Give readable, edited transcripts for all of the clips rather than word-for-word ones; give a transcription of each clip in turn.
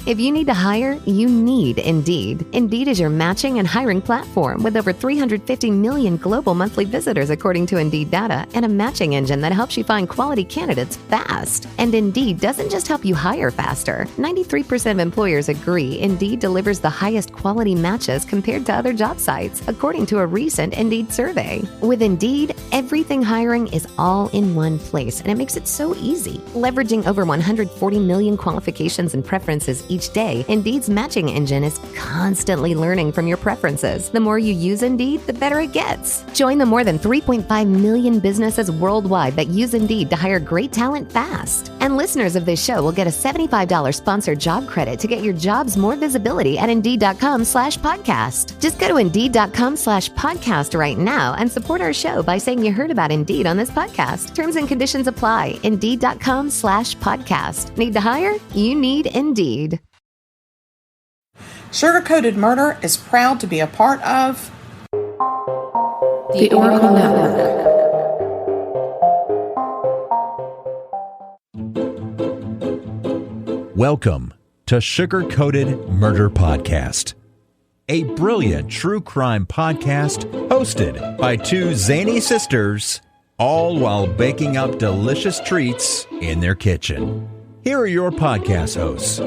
If you need to hire, you need Indeed. Indeed is your matching and hiring platform with over 350 million global monthly visitors according to Indeed data and a matching engine that helps you find quality candidates fast. And Indeed doesn't just help you hire faster. 93% of employers agree Indeed delivers the highest quality matches compared to other job sites, according to a recent Indeed survey. With Indeed, everything hiring is all in one place, and it makes it so easy. Leveraging over 140 million qualifications and preferences each day, Indeed's matching engine is constantly learning from your preferences. The more you use Indeed, the better it gets. Join the more than 3.5 million businesses worldwide that use Indeed to hire great talent fast. And listeners of this show will get a $75 sponsored job credit to get your jobs more visibility at Indeed.com/podcast. Just go to Indeed.com/podcast right now and support our show by saying you heard about Indeed on this podcast. Terms and conditions apply. Indeed.com/podcast. Need to hire? You need Indeed. Sugar-Coated Murder is proud to be a part of the Oracle Network. Welcome to Sugar-Coated Murder Podcast, a brilliant true crime podcast hosted by two zany sisters, all while baking up delicious treats in their kitchen. Here are your podcast hosts,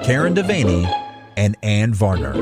Karen Devaney and Ann Varner.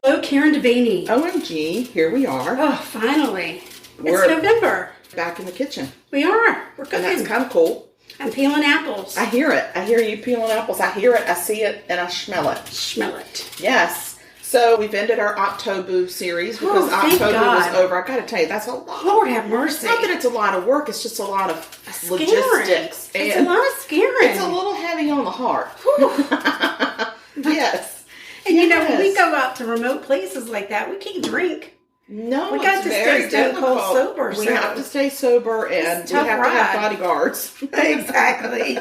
Hello, Karen Devaney. OMG, here we are. Oh, finally. We're it's November. Back in the kitchen. We are. We're And that's cooking. kind of cool. I'm peeling apples. I hear it. I hear you peeling apples. I hear it, I see it, and I smell it. Smell it. Yes. So we've ended our October series because thank October God. was over. I got to tell you, that's a lot. Lord have mercy. Not that it's a lot of work. It's just a lot of Scaring. logistics. It's a lot of scaring. It's a little heavy on the heart. Yes. And you know, when we go out to remote places like that, we can't drink. No, We got it's to very stay stone cold difficult. sober, We so- have to stay sober, and It's we tough have to have ride. bodyguards. Exactly.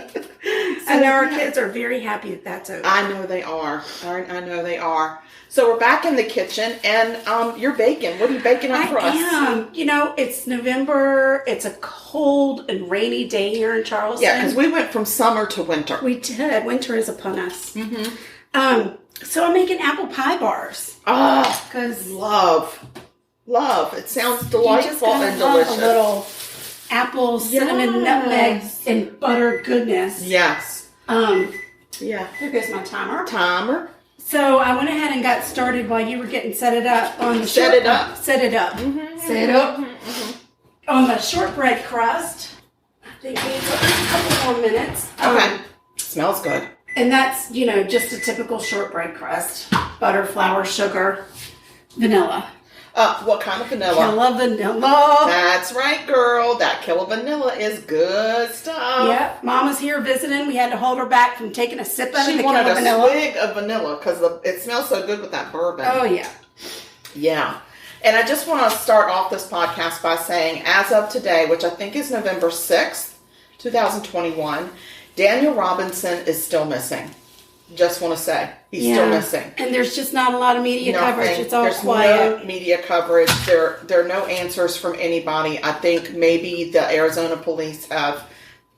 I know our kids are very happy that that's over. I know they are. I know they are. So we're back in the kitchen, and you're baking. What are you baking up for us? I am. You know, it's November. It's a cold and rainy day here in Charleston. Yeah, because we went from summer to winter. We did. Winter is upon us. Mm-hmm. So I'm making apple pie bars. Ah, Because love. It sounds you just delightful gotta and love delicious. a little apple, cinnamon, nutmeg, and butter goodness. Yes. Yeah. Here goes my timer. Timer. So I went ahead and got started while you were getting set it up on the Set it up. Set it up. Set it up. On the shortbread crust. I think it needs a couple more minutes. Okay. Smells good. And that's, you know, just a typical shortbread crust. Butter, flour, sugar, vanilla. What kind of vanilla? Killa Vanilla. That's right, girl. That Killa Vanilla is good stuff. Yep. Mama's here visiting. We had to hold her back from taking a sip out of She the wanted Killa a Vanilla. swig of vanilla because it smells so good with that bourbon. Oh, yeah. Yeah. And I just want to start off this podcast by saying, as of today, which I think is November 6th, 2021, Daniel Robinson is still missing. Just want to say, he's still missing. And there's just not a lot of media coverage. It's all There's quiet. no media coverage. There are no answers from anybody. I think maybe the Arizona police have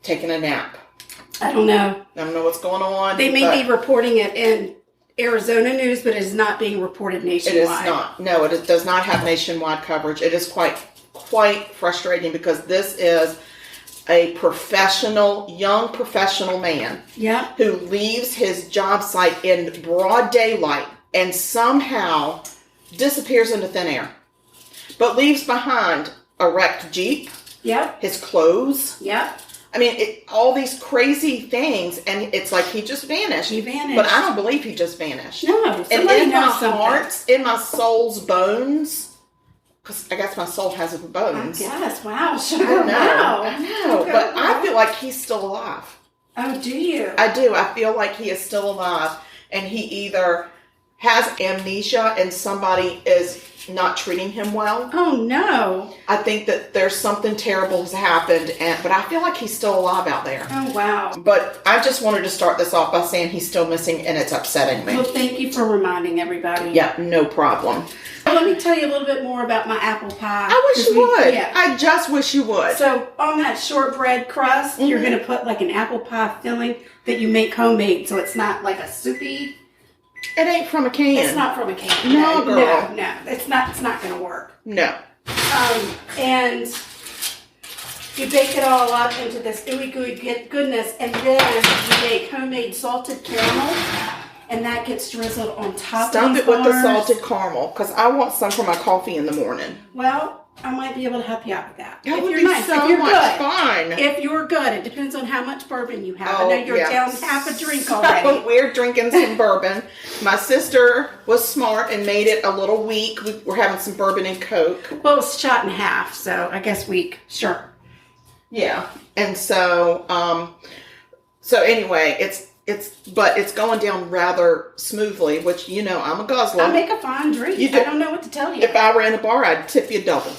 taken a nap. I don't know. I don't know what's going on. They may be reporting it in Arizona news, but it is not being reported nationwide. It is not. No, it does not have nationwide coverage. It is quite frustrating because this is a young professional man who leaves his job site in broad daylight and somehow disappears into thin air, but leaves behind a wrecked Jeep, his clothes. I mean, all these crazy things, and it's like he just vanished. He vanished. But I don't believe he just vanished. No, And somebody in my knows something. heart, in my soul's bones, because I guess my soul has bones. Yes, wow, I sugar, know, wow. I know, Okay, but wow. I feel like he's still alive. Oh, do you? I do. I feel like he is still alive, and he either has amnesia and somebody is not treating him well. Oh, no. I think that there's something terrible has happened, but I feel like he's still alive out there. Oh, wow. But I just wanted to start this off by saying he's still missing, and it's upsetting me. Well, thank you for reminding everybody. Yeah, no problem. Let me tell you a little bit more about my apple pie. I wish you would. Yeah. I just wish you would. So on that shortbread crust, you're going to put like an apple pie filling that you make homemade, so it's not like a soupy. It ain't from a can. It's not from a can. No, girl. No. It's not going to work. No. And you bake it all up into this gooey goodness, and then you make homemade salted caramel. And that gets drizzled on top Stop of these it with bars. the salted caramel, because I want some for my coffee in the morning. Well, I might be able to help you out with that. That if would you're be nice. so if you're much good. fun. If you're good. It depends on how much bourbon you have. Oh, I know you're down half a drink already. We're drinking some bourbon. My sister was smart and made it a little weak. We're having some bourbon and Coke. Well, it's shot in half, so I guess weak. Sure. Yeah. And so, anyway, but it's going down rather smoothly, which, I'm a guzzler. I make a fine drink. I don't know what to tell you. If I were in a bar, I'd tip you double.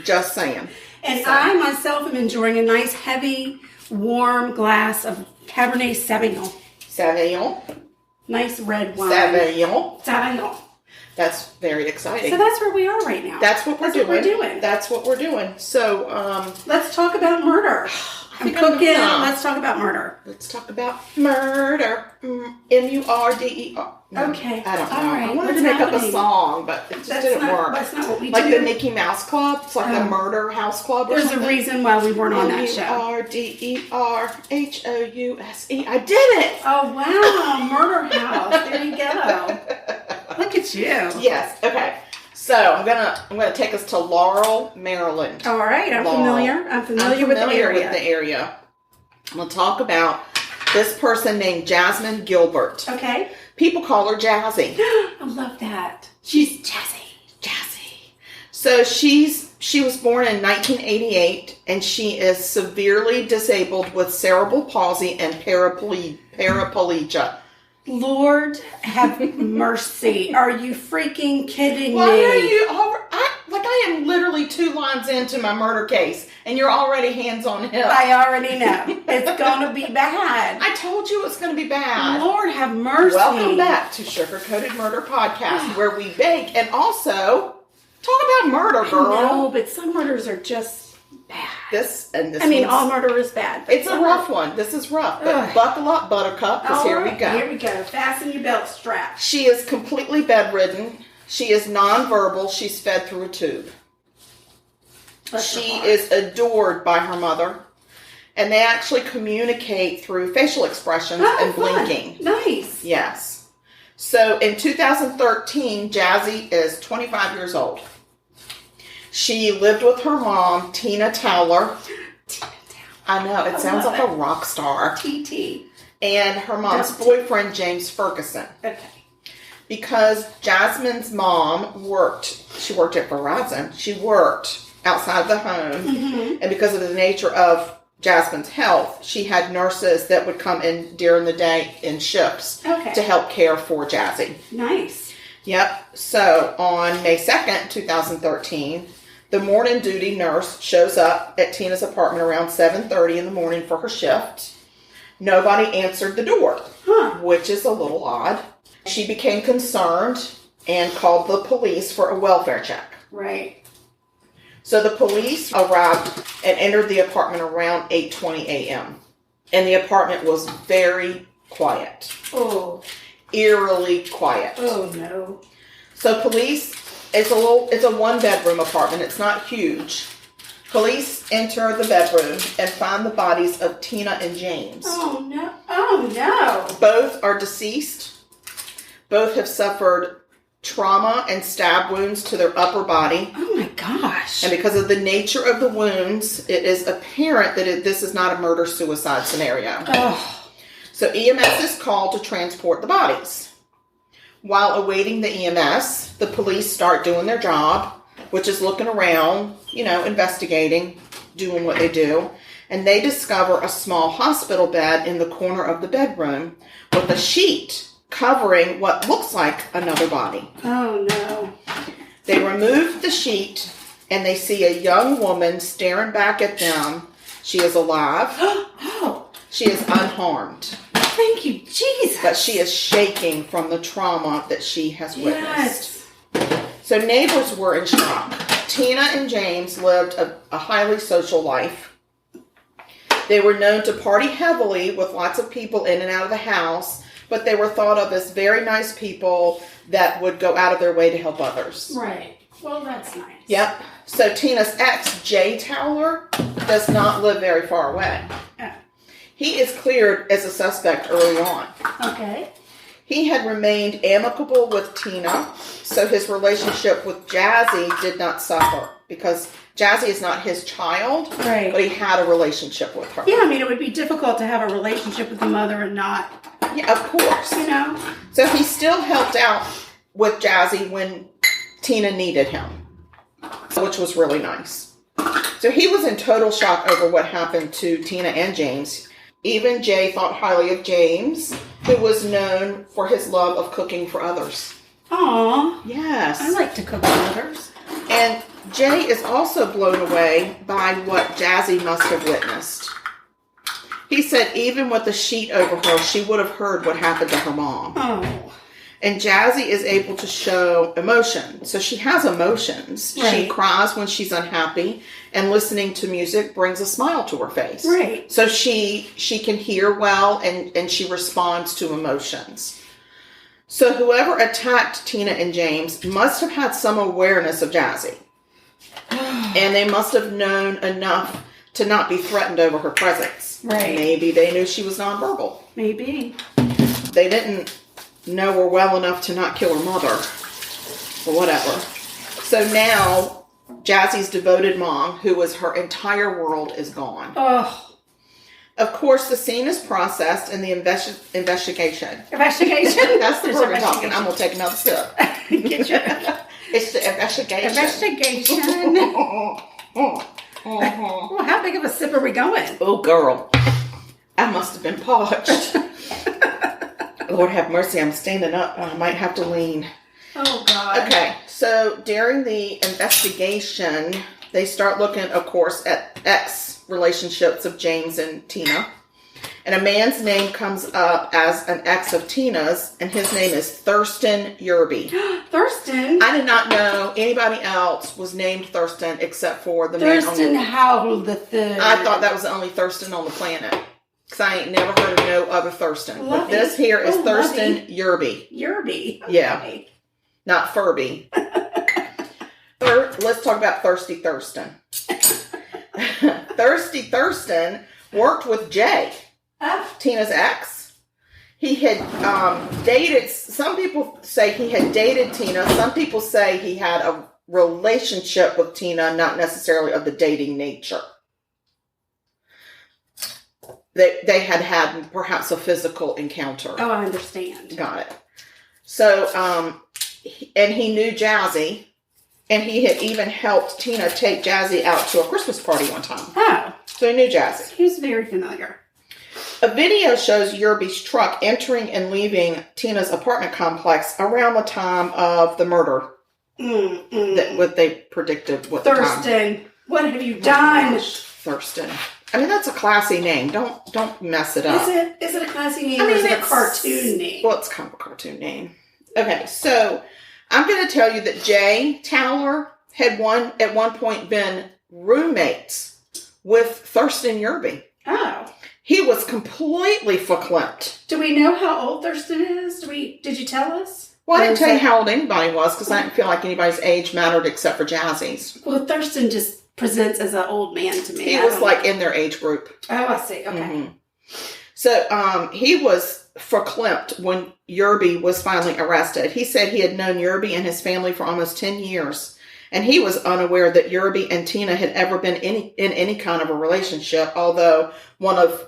Just saying. And I myself am enjoying a nice, heavy, warm glass of Cabernet Sauvignon. Sauvignon. Nice red wine. Sauvignon. That's very exciting. So that's where we are right now. That's what we're doing. That's what we're doing. So, let's talk about murder. I'm cooking. Let's talk about murder. Let's talk about murder. M-U-R-D-E-R. Okay. I don't know. All right. I wanted to make up a song, but it just didn't work. That's not what we do. Like the Mickey Mouse Club. It's like the Murder House Club or There's something. a reason why we weren't on that show. M-U-R-D-E-R-H-O-U-S-E. I did it! Oh, wow. Murder House. There you go. Look at you. Yes. Okay. So I'm gonna take us to Laurel, Maryland. All right. I'm familiar. I'm familiar with the area. I'm gonna talk about this person named Jasmine Gilbert. Okay. People call her Jazzy. I love that. She's Jazzy. So she was born in 1988, and she is severely disabled with cerebral palsy and paraplegia. Lord have mercy. Are you freaking kidding me? Why are you I am literally 2 lines into my murder case, and you're already hands on hip. I already know. It's going to be bad. I told you it's going to be bad. Lord have mercy. Welcome back to Sugar Coated Murder Podcast, where we bake and also talk about murder, girl. No, but some murders are just bad. All murder is bad. It's a rough one. This is rough. But buckle up, Buttercup, because here we go. Here we go. Fasten your belt strap. She is completely bedridden. She is nonverbal. She's fed through a tube. She is adored by her mother. And they actually communicate through facial expressions and blinking. Nice. Yes. So in 2013, Jazzy is 25 years old. She lived with her mom, Tina Towler. I know, it sounds like a rock star. TT. And her mom's boyfriend, James Ferguson. Okay. Because Jasmine's mom she worked at Verizon. She worked outside the home. Mm-hmm. And because of the nature of Jasmine's health, she had nurses that would come in during the day in shifts to help care for Jazzy. Nice. Yep. So on May 2nd, 2013, the morning duty nurse shows up at Tina's apartment around 7:30 in the morning for her shift. Nobody answered the door, which is a little odd. She became concerned and called the police for a welfare check. Right. So the police arrived and entered the apartment around 8:20 a.m. And the apartment was very quiet. Oh. Eerily quiet. Oh, no. So police, it's a 1-bedroom apartment. It's not huge. Police enter the bedroom and find the bodies of Tina and James. Oh, no. Oh, no. Both are deceased. Both have suffered trauma and stab wounds to their upper body. Oh, my gosh. And because of the nature of the wounds, it is apparent that this is not a murder-suicide scenario. Oh. So EMS is called to transport the bodies. While awaiting the EMS, the police start doing their job, which is looking around, investigating, doing what they do. And they discover a small hospital bed in the corner of the bedroom with a sheet covering what looks like another body. Oh, no. They remove the sheet, and they see a young woman staring back at them. She is alive. Oh. She is unharmed. Thank you, Jesus. But she is shaking from the trauma that she has witnessed. So neighbors were in shock. Tina and James lived a highly social life. They were known to party heavily with lots of people in and out of the house, but they were thought of as very nice people that would go out of their way to help others. Right. Well, that's nice. Yep. So Tina's ex, Jay Towler, does not live very far away. Oh. He is cleared as a suspect early on. Okay. He had remained amicable with Tina, so his relationship with Jazzy did not suffer because Jazzy is not his child, right? But he had a relationship with her. Yeah, I mean, it would be difficult to have a relationship with the mother and not. Yeah, of course. You know? So he still helped out with Jazzy when Tina needed him, which was really nice. So he was in total shock over what happened to Tina and James. Even Jay thought highly of James, who was known for his love of cooking for others. Aww. Yes. I like to cook for others. And Jay is also blown away by what Jazzy must have witnessed. He said even with the sheet over her, she would have heard what happened to her mom. Oh. And Jazzy is able to show emotion. So she has emotions. Right. She cries when she's unhappy, and listening to music brings a smile to her face. Right. So she can hear well, and she responds to emotions. So whoever attacked Tina and James must have had some awareness of Jazzy. And they must have known enough to not be threatened over her presence. Right. Maybe they knew she was nonverbal. Maybe. They didn't know her well enough to not kill her mother. Or whatever. So now, Jazzy's devoted mom, who was her entire world, is gone. Oh. Of course, the scene is processed in the investigation. Investigation? That's the word we're talking. I'm going to take another sip. Get your... It's the investigation. Investigation. Well, how big of a sip are we going? Oh, girl. I must have been parched. Lord have mercy, I'm standing up. I might have to lean. Oh, God. Okay, so during the investigation, they start looking, of course, at ex-relationships of James and Tina. And a man's name comes up as an ex of Tina's, and his name is Thurston Yerby. Thurston? I did not know anybody else was named Thurston except for the man on Thurston Howell the Third. I thought that was the only Thurston on the planet. Because I ain't never heard of no other Thurston. But this here is Thurston Yerby. Yerby. Okay. Yeah. Not Furby. Let's talk about Thirsty Thurston. Thirsty Thurston worked with Jay, Tina's ex. He had dated, some people say he had dated Tina. Some people say he had a relationship with Tina, not necessarily of the dating nature. They had perhaps a physical encounter. Oh, I understand. Got it. So, and he knew Jazzy, and he had even helped Tina take Jazzy out to a Christmas party one time. Oh. So he knew Jazzy. He's very familiar. A video shows Yerby's truck entering and leaving Tina's apartment complex around the time of the murder. What they predicted. Thurston, what have you done? Thurston. I mean, that's a classy name. Don't mess it up. Is it a classy name or is it a cartoon name? Well, it's kind of a cartoon name. Okay, so I'm going to tell you that Jay Towler had at one point been roommates with Thurston Yerby. Oh. He was completely verklempt. Do we know how old Thurston is? Did you tell us? Well, I didn't tell you how old anybody was because I didn't feel like anybody's age mattered except for Jazzy's. Well, Thurston just presents as an old man to me. He was like in their age group. Oh, I see. Okay. Mm-hmm. So he was verklempt when Yerby was finally arrested. He said he had known Yerby and his family for almost 10 years. And he was unaware that Yerby and Tina had ever been in any kind of a relationship, although one of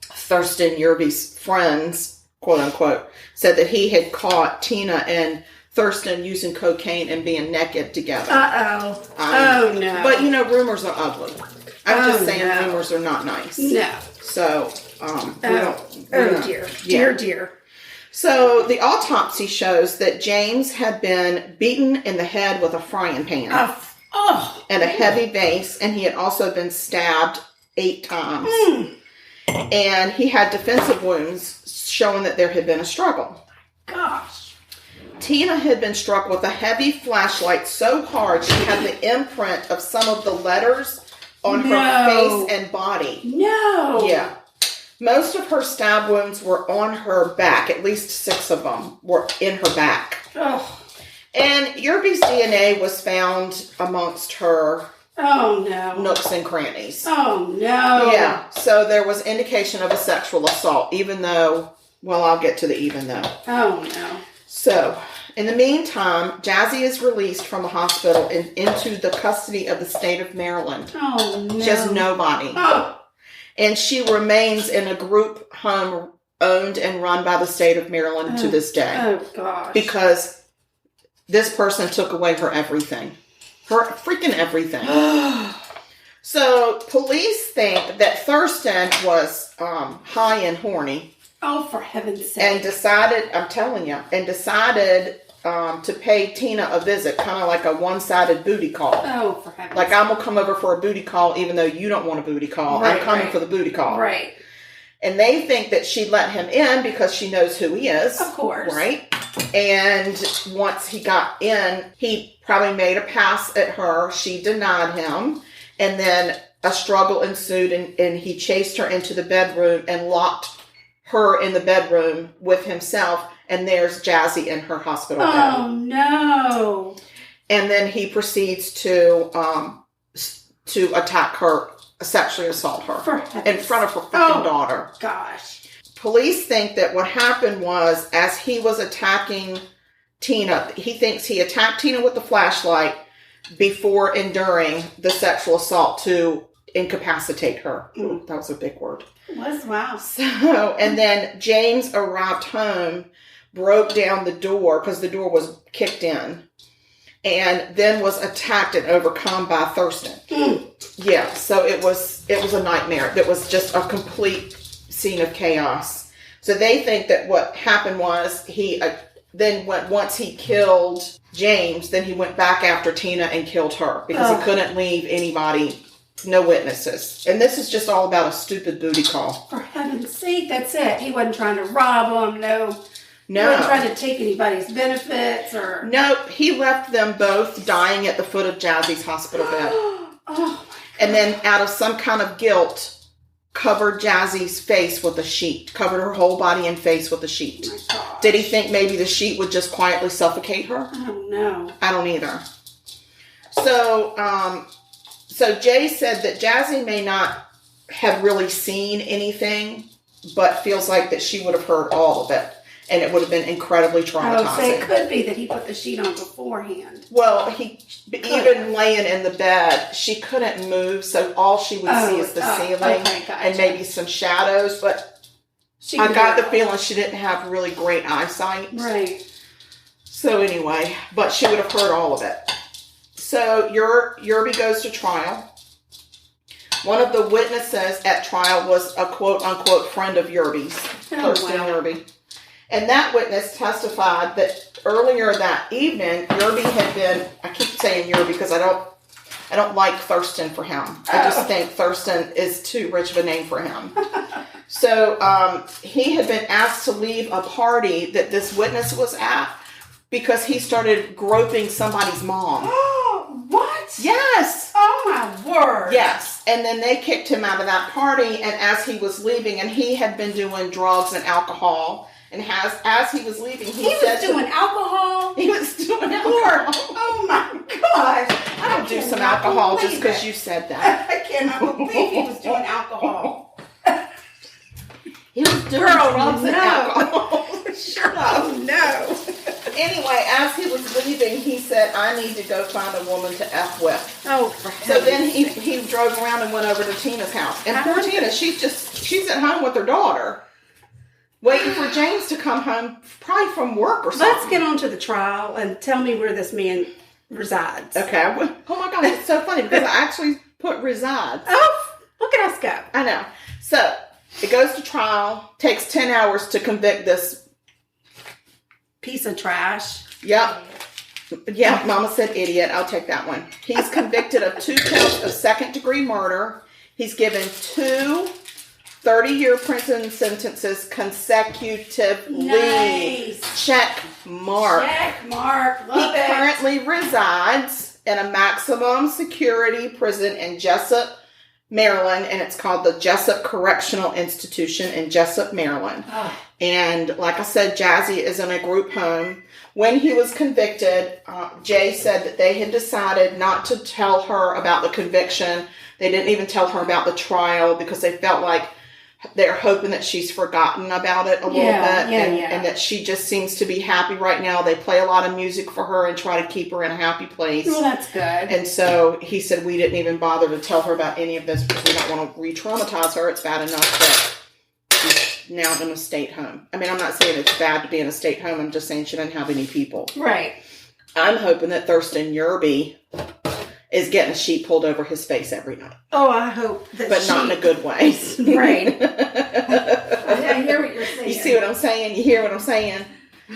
Thurston Yerby's friends, quote unquote, said that he had caught Tina and Thurston using cocaine and being naked together. Uh-oh. Oh, no. But, rumors are ugly. I'm just saying rumors are not nice. No. So, dear. Yeah. Dear. So the autopsy shows that James had been beaten in the head with a frying pan and a heavy vase, and he had also been stabbed 8 times. And he had defensive wounds showing that there had been a struggle. Gosh. Tina had been struck with a heavy flashlight so hard she had the imprint of some of the letters on her face and body. No. Yeah. Most of her stab wounds were on her back. At least 6 of them were in her back. Oh. And Yerbie's DNA was found amongst her nooks and crannies. Oh, no. Yeah. So there was indication of a sexual assault, even though, well, I'll get to the even though. Oh, no. So, in the meantime, Jazzy is released from the hospital and into the custody of the state of Maryland. Oh, no. She has nobody. Oh. And she remains in a group home owned and run by the state of Maryland to this day. Oh, gosh. Because this person took away her everything. Her freaking everything. So, police think that Thurston was high and horny. Oh, for heaven's sake. And decided, I'm telling you, to pay Tina a visit, kind of like a one-sided booty call. Oh, for heaven's sake. Like, I'm going to come over for a booty call even though you don't want a booty call. Right, I'm coming for the booty call. Right. And they think that she let him in because she knows who he is. Of course. Right? And once he got in, he probably made a pass at her. She denied him. And then a struggle ensued, and he chased her into the bedroom and locked her in the bedroom with himself. And there's Jazzy in her hospital bed. Oh, no. And then he proceeds to attack her, sexually assault her in front of her freaking daughter. Gosh. Police think that what happened was, as he was attacking Tina, he thinks he attacked Tina with the flashlight before enduring the sexual assault to incapacitate her. Ooh, that was a big word. It was, wow. So, and then James arrived home, broke down the door because the door was kicked in, and then was attacked and overcome by Thurston. Yeah, so it was a nightmare. That was just a complete scene of chaos. So they think that what happened was once he killed James, then he went back after Tina and killed her because he couldn't leave anybody, no witnesses. And this is just all about a stupid booty call. For heaven's sake, that's it. He wasn't trying to rob them, no. He wasn't trying to take anybody's benefits or... Nope, he left them both dying at the foot of Jazzy's hospital bed. Oh, and then out of some kind of guilt, covered Jazzy's face with a sheet. Covered her whole body and face with a sheet. my gosh. Did he think maybe the sheet would just quietly suffocate her? I don't know. I don't either. So Jay said that Jazzy may not have really seen anything, but feels like that she would have heard all of it. And it would have been incredibly traumatizing. So it could be that he put the sheet on beforehand. Well, even laying in the bed, she couldn't move, so all she would see is the ceiling and maybe some shadows. But I got the feeling she didn't have really great eyesight. Right. So anyway, but she would have heard all of it. So Yerbie goes to trial. One of the witnesses at trial was a quote-unquote friend of Yerbie's, Thurston Yerbie. And that witness testified that earlier that evening, Yerbie had been, I keep saying Yerbie because I don't like Thurston for him. I just think Thurston is too rich of a name for him. So he had been asked to leave a party that this witness was at because he started groping somebody's mom. Oh, what? Yes. Oh, my word. Yes. And then they kicked him out of that party, and as he was leaving, and he had been doing drugs and alcohol. And as he was leaving, he was doing alcohol. He was doing alcohol. Oh my gosh! I don't do some alcohol just because you said that. I cannot believe he was doing alcohol. He was doing drugs and alcohol. Sure. Oh no. Anyway, as he was leaving, he said, "I need to go find a woman to F with." Oh, for heaven's So then he drove around and went over to Tina's house, and poor Tina, she's at home with her daughter. Waiting for James to come home, probably from work or something. Let's get on to the trial and tell me where this man resides. Okay. Oh my God, it's so funny because I actually put resides. Oh, look at us go. I know. So, it goes to trial, takes 10 hours to convict this piece of trash. Yep. Yeah, Mama said idiot. I'll take that one. He's convicted of 2 counts of second-degree murder. He's given 2 30-year prison sentences consecutively. Nice. Check mark. Check mark. Love He it. currently resides in a maximum security prison in Jessup, Maryland, and it's called the Jessup Correctional Institution in Jessup, Maryland. Oh. And like I said, Jazzy is in a group home. When he was convicted, Jay said that they had decided not to tell her about the conviction. They didn't even tell her about the trial because they felt like they're hoping that she's forgotten about it a little bit. And that she just seems to be happy right now. They play a lot of music for her and try to keep her in a happy place. Well, that's good. And so he said, we didn't even bother to tell her about any of this because we don't want to re-traumatize her. It's bad enough that she's now in a state home. I mean, I'm not saying it's bad to be in a state home. I'm just saying she doesn't have any people. Right. I'm hoping that Thurston Yerby is getting a sheet pulled over his face every night. Oh, I hope that But not in a good way. Right. I hear what you're saying. You see what I'm saying? You hear what I'm saying?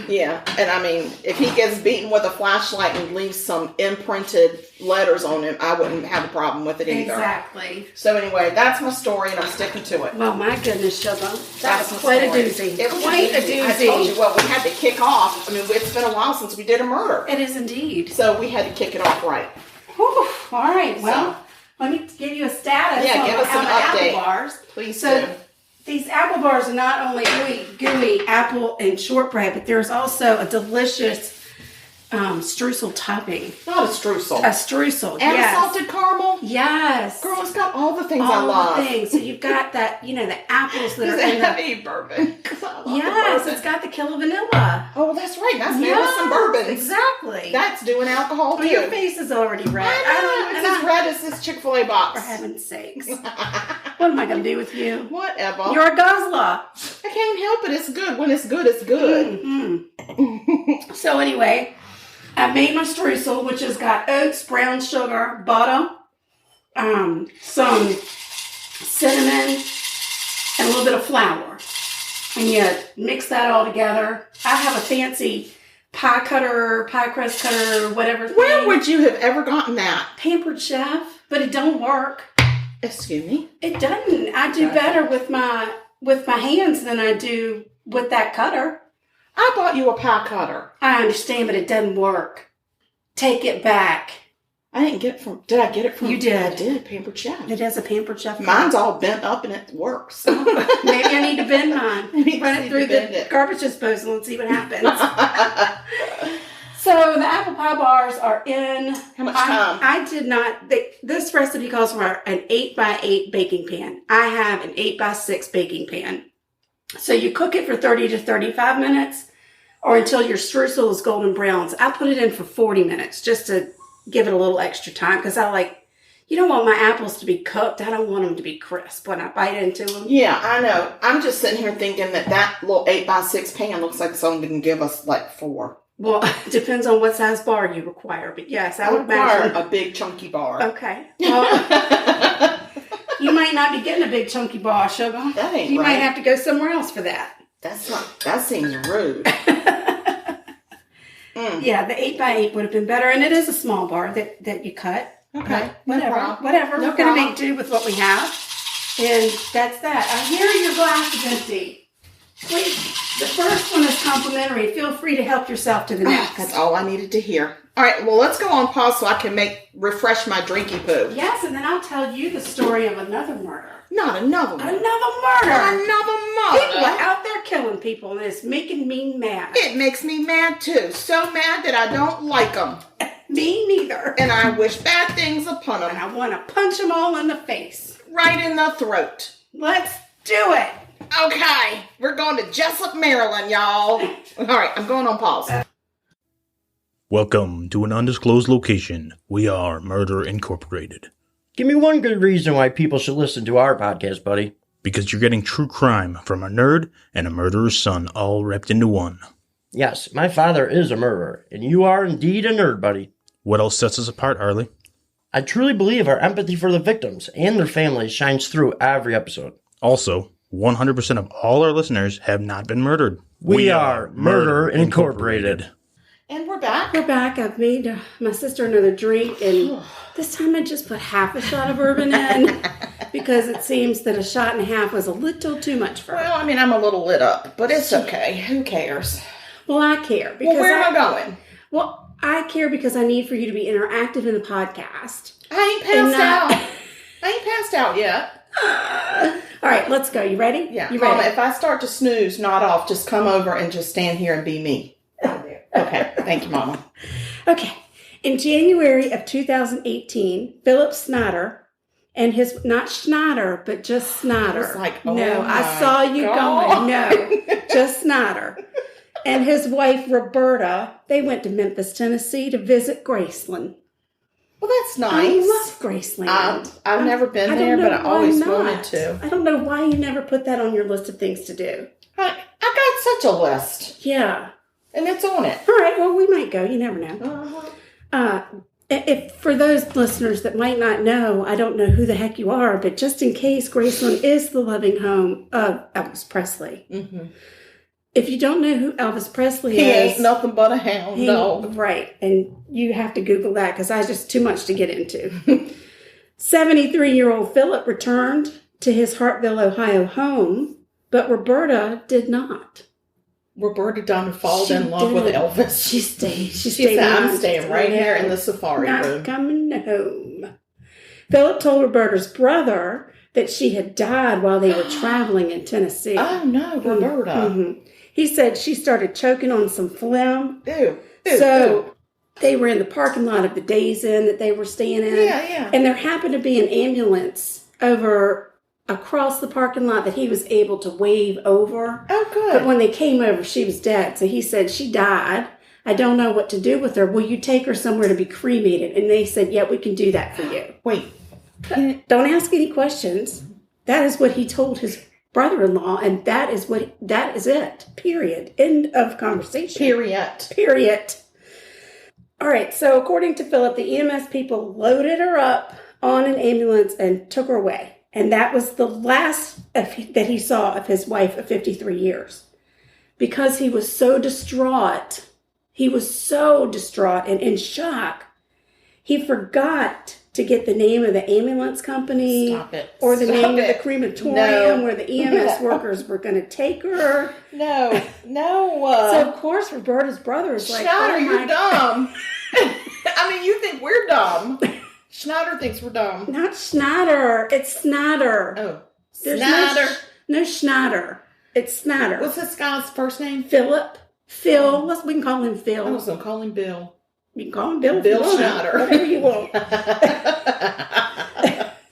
Yeah. And I mean, if he gets beaten with a flashlight and leaves some imprinted letters on him, I wouldn't have a problem with it either. Exactly. So anyway, that's my story and I'm sticking to it. Well, my goodness, Sugar. That's That's quite a story. doozy. It was Quite a doozy. I told you, well, we had to kick off. I mean, it's been a while since we did a murder. It is indeed. So we had to kick it off right. Whew. All right. Well, let me give you a status on give us an the update. apple bars. Please So do. these apple bars are not only gooey apple and shortbread, but there's also a delicious streusel topping. Not a streusel. A streusel, And yes. salted caramel. Yes. Girl, it's got all the things I All love. the things. So you've got that, the apples that Does are it in have the... any bourbon? 'Cause I love the Yes, bourbon. it's got the Killa Vanilla. Oh, that's right. That's made with some bourbons. Exactly. That's doing alcohol, Well, too. your face is already red. I know. It's as red as this Chick-fil-A box. For heaven's sakes. What am I going to do with you? Whatever. You're a guzzler. I can't help it. It's good. When it's good, it's good. Mm-hmm. So anyway, I made my streusel, which has got oats, brown sugar, butter, some cinnamon, and a little bit of flour. And you mix that all together. I have a fancy pie crust cutter, whatever thing. Where would you have ever gotten that? Pampered Chef, but it don't work. Excuse me? It doesn't. I do better with my hands than I do with that cutter. I bought you a pie cutter. I understand, but it doesn't work. Take it back. I didn't get it from... Did I get it from... You did. I did. Pampered Chef. It is a Pampered Chef. Mine's all bent up and it works. Maybe I need to bend mine. Maybe Run you it need through to bend the it. garbage disposal and see what happens. So the apple pie bars are in. How much time? I did not. This recipe calls for an 8x8 baking pan. I have an 8x6 baking pan. So you cook it for 30 to 35 minutes or until your streusel is golden browns. I put it in for 40 minutes just to give it a little extra time because you don't want my apples to be cooked. I don't want them to be crisp when I bite into them. Yeah, I know. I'm just sitting here thinking that little 8x6 pan looks like it's only going to give us like 4. Well, it depends on what size bar you require. But yes, I would require imagine. a big chunky bar. Okay. Well, you might not be getting a big chunky bar, Sugar. That ain't You right. might have to go somewhere else for that. That seems rude. Yeah, the 8x8 would have been better. And it is a small bar that you cut. Okay. Whatever. No We're going to problem. make do with what we have. And that's that. I hear your glass is empty. Please, the first one is complimentary. Feel free to help yourself to the next. That's all I needed to hear. All right, well, let's go on pause so I can refresh my drinky poo. Yes, and then I'll tell you the story of another murder. Not another one. Another murder. Another People murder. are out there killing people, and it's making me mad. It makes me mad, too. So mad that I don't like them. Me neither. And I wish bad things upon And them. I want to punch them all in the face. Right in the throat. Let's do it. Okay, we're going to Jessup, Maryland, y'all. All right, I'm going on pause. Welcome to an undisclosed location. We are Murder Incorporated. Give me one good reason why people should listen to our podcast, buddy. Because you're getting true crime from a nerd and a murderer's son all wrapped into one. Yes, my father is a murderer, and you are indeed a nerd, buddy. What else sets us apart, Harley? I truly believe our empathy for the victims and their families shines through every episode. Also, 100% of all our listeners have not been murdered. We are Murder Incorporated. And we're back. We're back. I've made my sister another drink, and this time I just put half a shot of bourbon in because it seems that a shot and a half was a little too much for her. Well, I mean, I'm a little lit up, but it's okay. Who cares? Well, I care. Because where am I going? Well, I care because I need for you to be interactive in the podcast. I ain't passed out. I ain't passed out yet. All right, let's go. You ready? Yeah. You Mama, ready? if I start to snooze, nod off, just come over and just stand here and be me. Okay. Thank you, Mama. Okay. In January of 2018, Philip Snyder and his, not Schneider, but just Snyder. I was like, oh no, my I saw you God. going. No, just Snyder. And his wife, Roberta, they went to Memphis, Tennessee to visit Graceland. Well, that's nice. I love Graceland. I've never been there, but I always wanted to. I don't know why you never put that on your list of things to do. I got such a list. Yeah. And it's on it. All right, well, we might go. You never know. If for those listeners that might not know, I don't know who the heck you are, but just in case, Graceland is the loving home of Elvis Presley. Mm-hmm. If you don't know who Elvis Presley is... He ain't nothing but a hound dog. Right, and you have to Google that because I just too much to get into. 73-year-old Philip returned to his Hartville, Ohio home, but Roberta did not. Roberta done fallen in love with Elvis. She stayed. She said, I'm staying right here in the safari room. Not coming home. Philip told Roberta's brother that she had died while they were traveling in Tennessee. Oh, no, Roberta. Mm-hmm. He said she started choking on some phlegm. Ew. They were in the parking lot of the Days Inn that they were staying in. Yeah. And there happened to be an ambulance across the parking lot that he was able to wave over. Oh, good. But when they came over, she was dead. So he said, she died. I don't know what to do with her. Will you take her somewhere to be cremated? And they said, yeah, we can do that for you. Wait. Don't ask any questions. That is what he told his brother-in-law, and that is it. Period. End of conversation. Period. All right. So according to Philip, the EMS people loaded her up on an ambulance and took her away. And that was the last that he saw of his wife of 53 years. Because he was so distraught. And in shock. He forgot to get the name of the ambulance company. Stop it. Or the name of the crematorium where the EMS workers were going to take her. No. So, of course, Roberta's brother is like, Schneider, you're dumb. I mean, you think we're dumb. Schneider thinks we're dumb. Not Schneider. It's Snyder. Oh. There's Snyder. No Schneider. It's Snyder. What's this guy's first name? Philip. Phil. We can call him Phil. I was going to call him Bill. You can call him Bill. Bill Schneider. Whatever you want.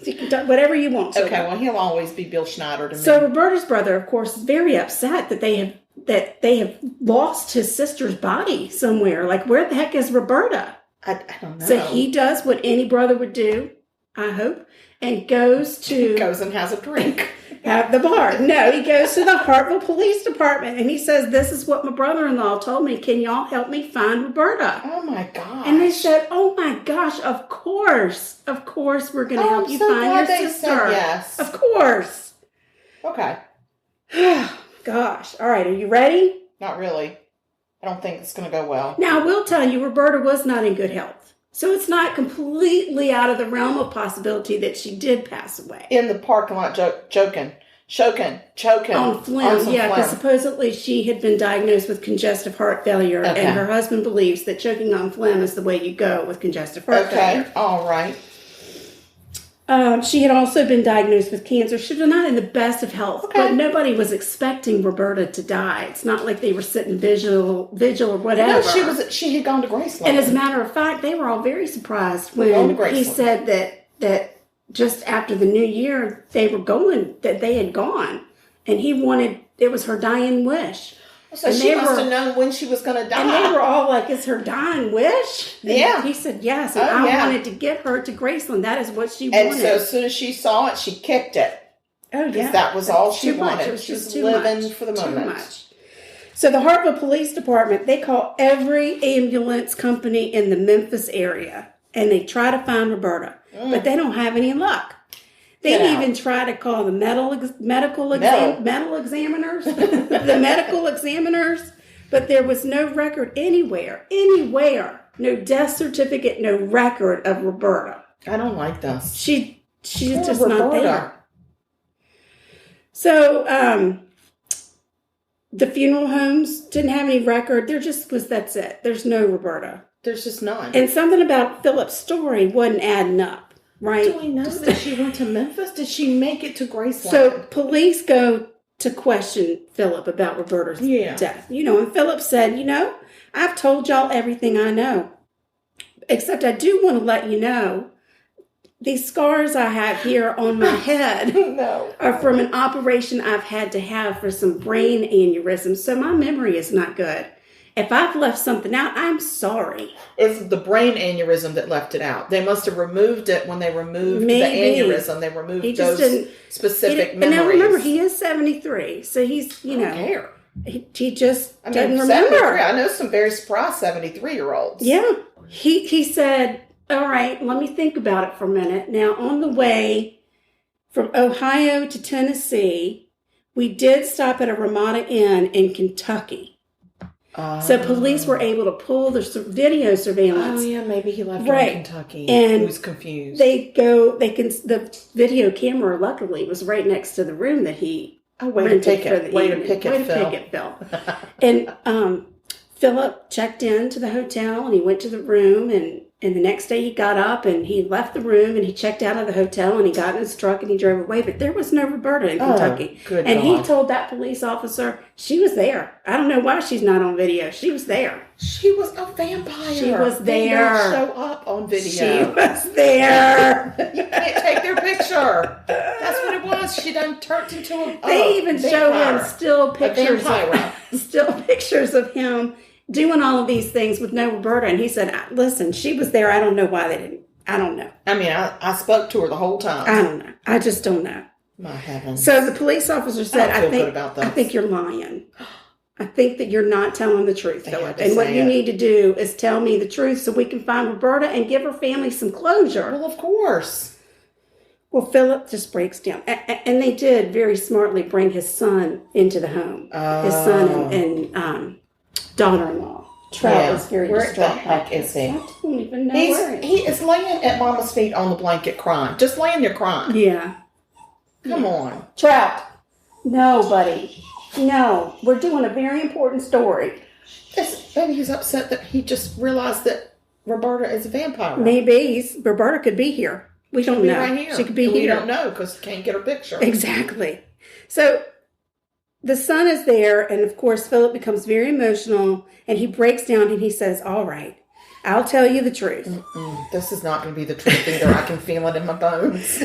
You can do whatever you want. Okay, well, he'll always be Bill Schneider to me. So Roberta's brother, of course, is very upset that they have lost his sister's body somewhere. Like, where the heck is Roberta? I don't know. So he does what any brother would do, I hope, and goes and has a drink. At the bar. No, he goes to the Hartville Police Department and he says, this is what my brother-in-law told me. Can y'all help me find Roberta? Oh my gosh. And they said, oh my gosh, of course we're going to help you find your sister. Said yes. Of course. Okay. Gosh. All right. Are you ready? Not really. I don't think it's going to go well. Now, I will tell you, Roberta was not in good health. So it's not completely out of the realm of possibility that she did pass away. In the parking lot, choking. On phlegm, yeah, because supposedly she had been diagnosed with congestive heart failure, and her husband believes that choking on phlegm is the way you go with congestive heart failure. Okay, all right. She had also been diagnosed with cancer. She was not in the best of health, but nobody was expecting Roberta to die. It's not like they were sitting vigil or whatever. No, she had gone to Graceland. And as a matter of fact, they were all very surprised when he said that just after the new year they had gone, and it was her dying wish. So she must have known when she was going to die. And they were all like, it's her dying wish? And yeah. he said yes, and I wanted to get her to Graceland. That is what she wanted. And so as soon as she saw it, she kicked it. Oh, yeah. Because that was all she wanted. It was she was too living much. for the moment. Too much. So the Hartville Police Department, they call every ambulance company in the Memphis area, and they try to find Roberta. But they don't have any luck. They even try to call the medical examiners, the medical examiners, but there was no record anywhere, no death certificate, no record of Roberta. I don't like this. She's just not there. So, the funeral homes didn't have any record. That's it. There's no Roberta. There's just none. And something about Philip's story wasn't adding up, right? Do we know that she went to Memphis? Did she make it to Graceland? So police go to question Philip about Roberta's death. And Philip said, I've told y'all everything I know. Except I do want to let you know, these scars I have here on my head are from an operation I've had to have for some brain aneurysm. So my memory is not good. If I've left something out, I'm sorry. It's the brain aneurysm that left it out. They must have removed it when they removed the aneurysm. They removed those specific memories. And now remember, he is 73. So he's, I don't care. He just doesn't remember. I know some very surprised 73-year-olds. Yeah. He said, all right, let me think about it for a minute. Now, on the way from Ohio to Tennessee, we did stop at a Ramada Inn in Kentucky. So police were able to pull the video surveillance. Oh, yeah, maybe he left in Kentucky. And he was confused. The video camera, luckily, was right next to the room that he rented for the evening. Way to pick it, Phil. And Philip checked into the hotel, and he went to the room, and the next day he got up and he left the room and he checked out of the hotel and he got in his truck and he drove away. But there was no Roberta in Kentucky. Good and God. He told that police officer she was there. I don't know why she's not on video. She was there. She was a vampire. She was there. They don't show up on video. She was there. You can't take their picture. That's what it was. She done turned into a They even show him still pictures of him doing all of these things with no Roberta. And he said, listen, she was there. I don't know why they didn't. I don't know. I mean, I spoke to her the whole time. I don't know. I just don't know. My heavens. So the police officer said, I think you're lying. I think that you're not telling the truth, Philip. And what you need to do is tell me the truth so we can find Roberta and give her family some closure. Well, of course. Well, Philip just breaks down. And they did very smartly bring his son into the home. His son and daughter-in-law. Trout is very distraught. Where the heck is he? I don't even know where he is laying at Mama's feet on the blanket crying. Just laying there crying. Yeah. Come on. Trout. No, buddy. No. We're doing a very important story. Maybe he's upset that he just realized that Roberta is a vampire. Maybe. Roberta could be here. We don't know. Right here. She could be here. We don't know because can't get her picture. Exactly. So the son is there, and of course, Philip becomes very emotional, and he breaks down and he says, all right, I'll tell you the truth. This is not going to be the truth either. I can feel it in my bones.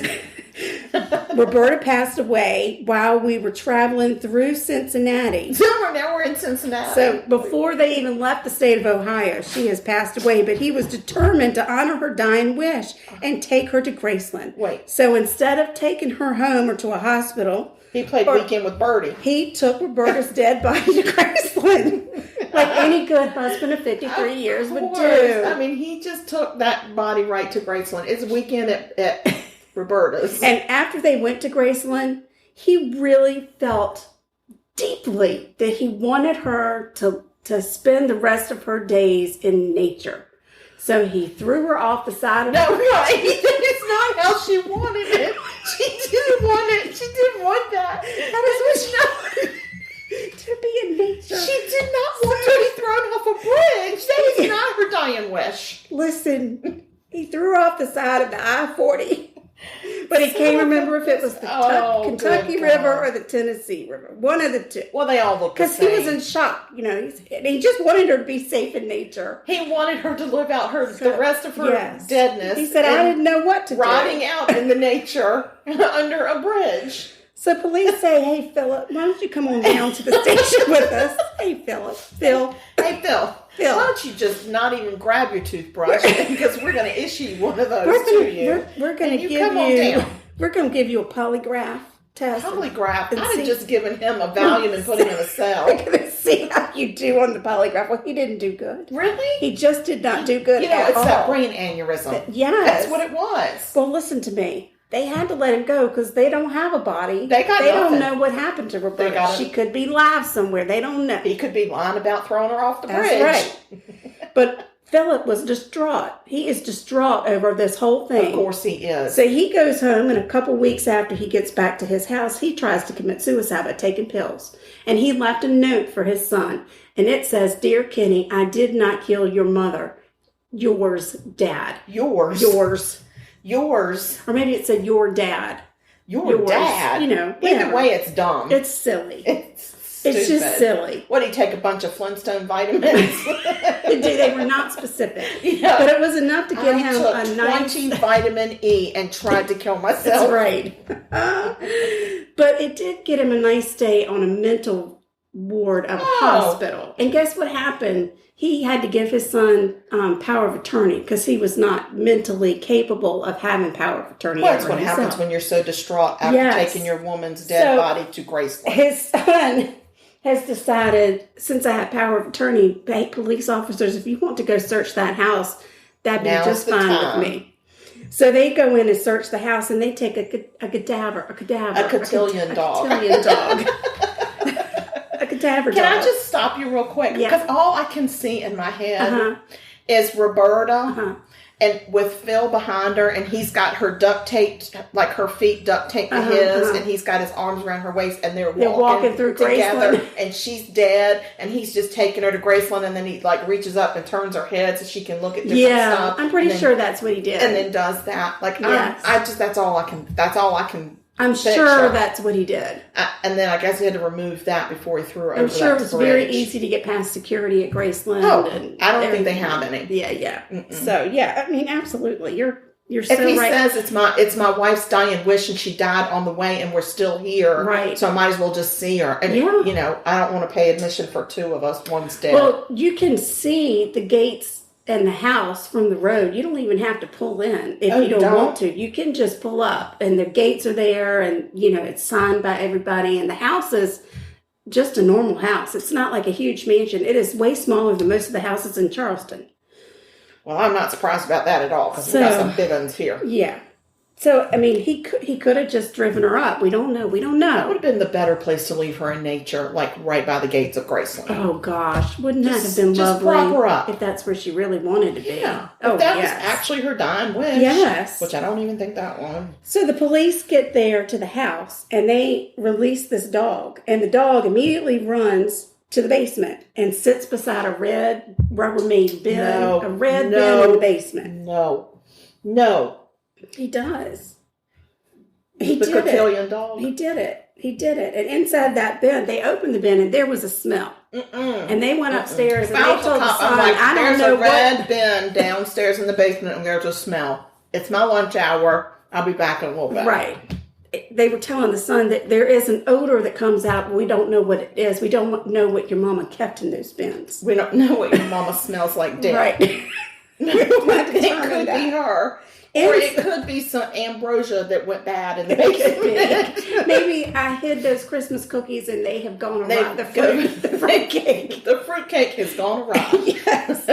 Roberta passed away while we were traveling through Cincinnati. Now we're in Cincinnati. So before they even left the state of Ohio, she has passed away, but he was determined to honor her dying wish and take her to Graceland. Wait. So instead of taking her home or to a hospital, he played weekend with Birdie. He took Roberta's dead body to Graceland, like any good husband of 53 years would do. I mean, he just took that body right to Graceland. It's a weekend at Roberta's. And after they went to Graceland, he really felt deeply that he wanted her to spend the rest of her days in nature. So he threw her off the side of the right. It's not how she wanted it. She didn't want it. She didn't want that. That is what she wanted. To be in nature. She did not want to be thrown off a bridge. That is not her dying wish. Listen, he threw her off the side of the I-40. But he can't remember if it was the Kentucky River or the Tennessee River. One of the two. Well, they all look the same. Because he was in shock. He just wanted her to be safe in nature. He wanted her to live out the rest of her deadness. He said, I didn't know what to do. Riding out in the nature under a bridge. So police say, hey, Philip, why don't you come on down to the station with us? Hey, Phil. Hey, Phil. Why don't you just not even grab your toothbrush because we're going to issue one of those to you. We're going to give you a polygraph test. Polygraph? I'd have just given him a Valium and put him in a cell. We're going to see how you do on the polygraph. Well, he didn't do good. Really? He just did not do good at all. It's that brain aneurysm. Yes. That's what it was. Well, listen to me. They had to let him go because they don't have a body. They don't know what happened to Roberta. She could be live somewhere. They don't know. He could be lying about throwing her off the bridge. That's right. But Philip was distraught. He is distraught over this whole thing. Of course he is. So he goes home, and a couple weeks after he gets back to his house, he tries to commit suicide by taking pills. And he left a note for his son. And it says, "Dear Kenny, I did not kill your mother. Yours, Dad." Yours. Or maybe it said your dad. Your dad. You know. Either way, it's dumb. It's silly. It's just silly. What, did he take a bunch of Flintstone vitamins? They were not specific. Yeah. But it was enough to get him a nice... 20 vitamin E and tried to kill myself. That's right. But it did get him a nice stay on a mental ward of a hospital. And guess what happened? He had to give his son power of attorney because he was not mentally capable of having power of attorney. Well, that's what happens when you're so distraught after taking your woman's dead body to Graceland. His son has decided, since I have power of attorney, hey, police officers, if you want to go search that house, that'd be just fine with me. So they go in and search the house, and they take a cadaver. A cotillion dog. A cadaver dog. Can I just stop you real quick? Yeah. Because all I can see in my head is Roberta and with Phil behind her, and he's got her duct taped, like her feet duct taped to his, and he's got his arms around her waist, and they're walking through together, Graceland. and she's dead, and he's just taking her to Graceland, and then he like reaches up and turns her head so she can look at different stuff. I'm pretty sure that's what he did. And then does that. Like, yes. that's all I can I'm sure that's what he did. And then I guess he had to remove that before he threw her over I'm sure it was bridge. very easy to get past security at Graceland. Oh, I don't think they have any. Yeah. Mm-mm. So, yeah, I mean, absolutely. You're so right. If he right. says it's my wife's dying wish and she died on the way and we're still here, right? So I might as well just see her. And, you know, I don't want to pay admission for two of us. One's dead. Well, you can see the gates and the house from the road. You don't even have to pull in if you don't want to. You can just pull up, and the gates are there, and you know it's signed by everybody. And the house is just a normal house. It's not like a huge mansion. It is way smaller than most of the houses in Charleston. Well, I'm not surprised about that at all because we got some big ones here. Yeah. So, I mean, he could have just driven her up. We don't know. That would have been the better place to leave her in nature, like right by the gates of Graceland. Oh, gosh. Wouldn't that have been lovely? Just prop her up. If that's where she really wanted to be. Yeah. If that was actually her dying wish. Yes. Which I don't even think that one. So the police get there to the house, and they release this dog. And the dog immediately runs to the basement and sits beside a red Rubbermaid bin. Bin in the basement. No. He does. He did it. Dog. He did it. And inside that bin, they opened the bin and there was a smell. And they went upstairs and they told the son, I don't know what. There's a red bin downstairs in the basement and there's a smell. It's my lunch hour. I'll be back in a little bit. Right. They were telling the son that there is an odor that comes out, but we don't know what it is. We don't know what your mama kept in those bins. We don't know what your mama smells like dead. Right. It could be her. Or it could be some ambrosia that went bad in the basement. Maybe I hid those Christmas cookies and they have gone awry. The fruit cake. The fruit cake has gone awry. Yes.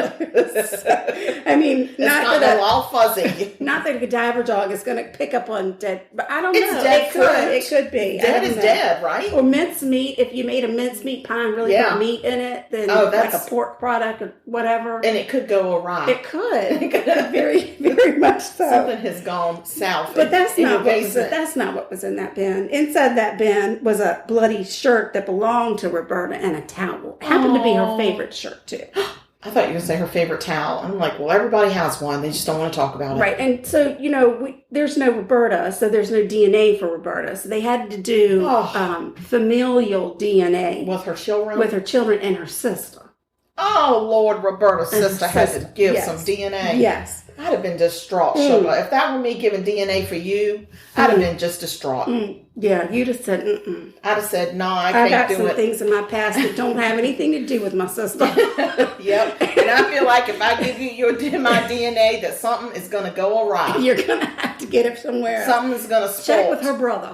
I mean, it's not all fuzzy. Not that a cadaver dog is going to pick up on dead, but I don't know. Dead fruit. It could be. Dead is dead, right? Or mincemeat. If you made a mincemeat pie and really put meat in it, then like a pork product or whatever. And it could go awry. It could. Very, very much so. Something has gone south. But that's not what was in that bin. Inside that bin was a bloody shirt that belonged to Roberta and a towel. It happened to be her favorite shirt, too. I thought you were going to say her favorite towel. I'm like, well, everybody has one. They just don't want to talk about it. Right. And so, you know, there's no Roberta, so there's no DNA for Roberta. So they had to do familial DNA. With her children? With her children and her sister. Oh, Lord, Roberta's sister had to give some DNA. Yes. I'd have been distraught, Sugar. If that were me giving DNA for you, I'd have been just distraught. Yeah, you'd have said, mm-mm. I'd have said, no, I can't do it. I got some things in my past that don't have anything to do with my sister. Yep. And I feel like if I give you my DNA, that something is going to go awry. You're going to have to get it somewhere. Something's going to spoil. Check with her brother.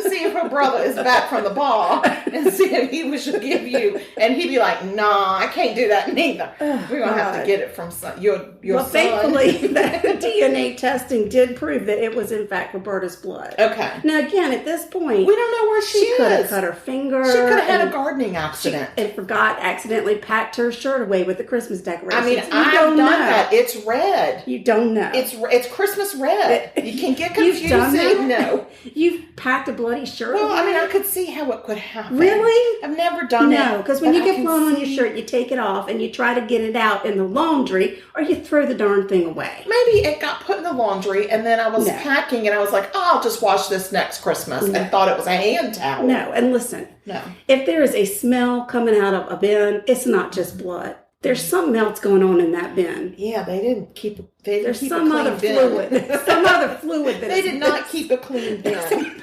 See if her brother is back from the ball and see if he should give you. And he'd be like, nah, I can't do that neither. We're going to have to get it from your well, son. Thankfully, the DNA testing did prove that it was, in fact, Roberta's blood. Okay. Now, again, at this point, we don't know where she could have cut her finger. She could have had a gardening accident. And accidentally packed her shirt away with the Christmas decorations. I mean, I've done that. It's red. You don't know. It's Christmas red. You can get confused. You've done that? No. You've packed a bloody shirt Well, away? I mean, I could see how it could happen. Really? I've never done it. No, because when you get blown on your shirt, you take it off and you try to get it out in the laundry, or you throw the darn thing away. Maybe it got put in the laundry, and then I was packing, and I was like, oh, I'll just wash this next Christmas, and thought it was a hand towel. No, and listen. No. If there is a smell coming out of a bin, it's not just blood. There's something else going on in that bin. Yeah, they didn't keep it. There's some other fluid. Some other fluid. They did not keep a clean bin.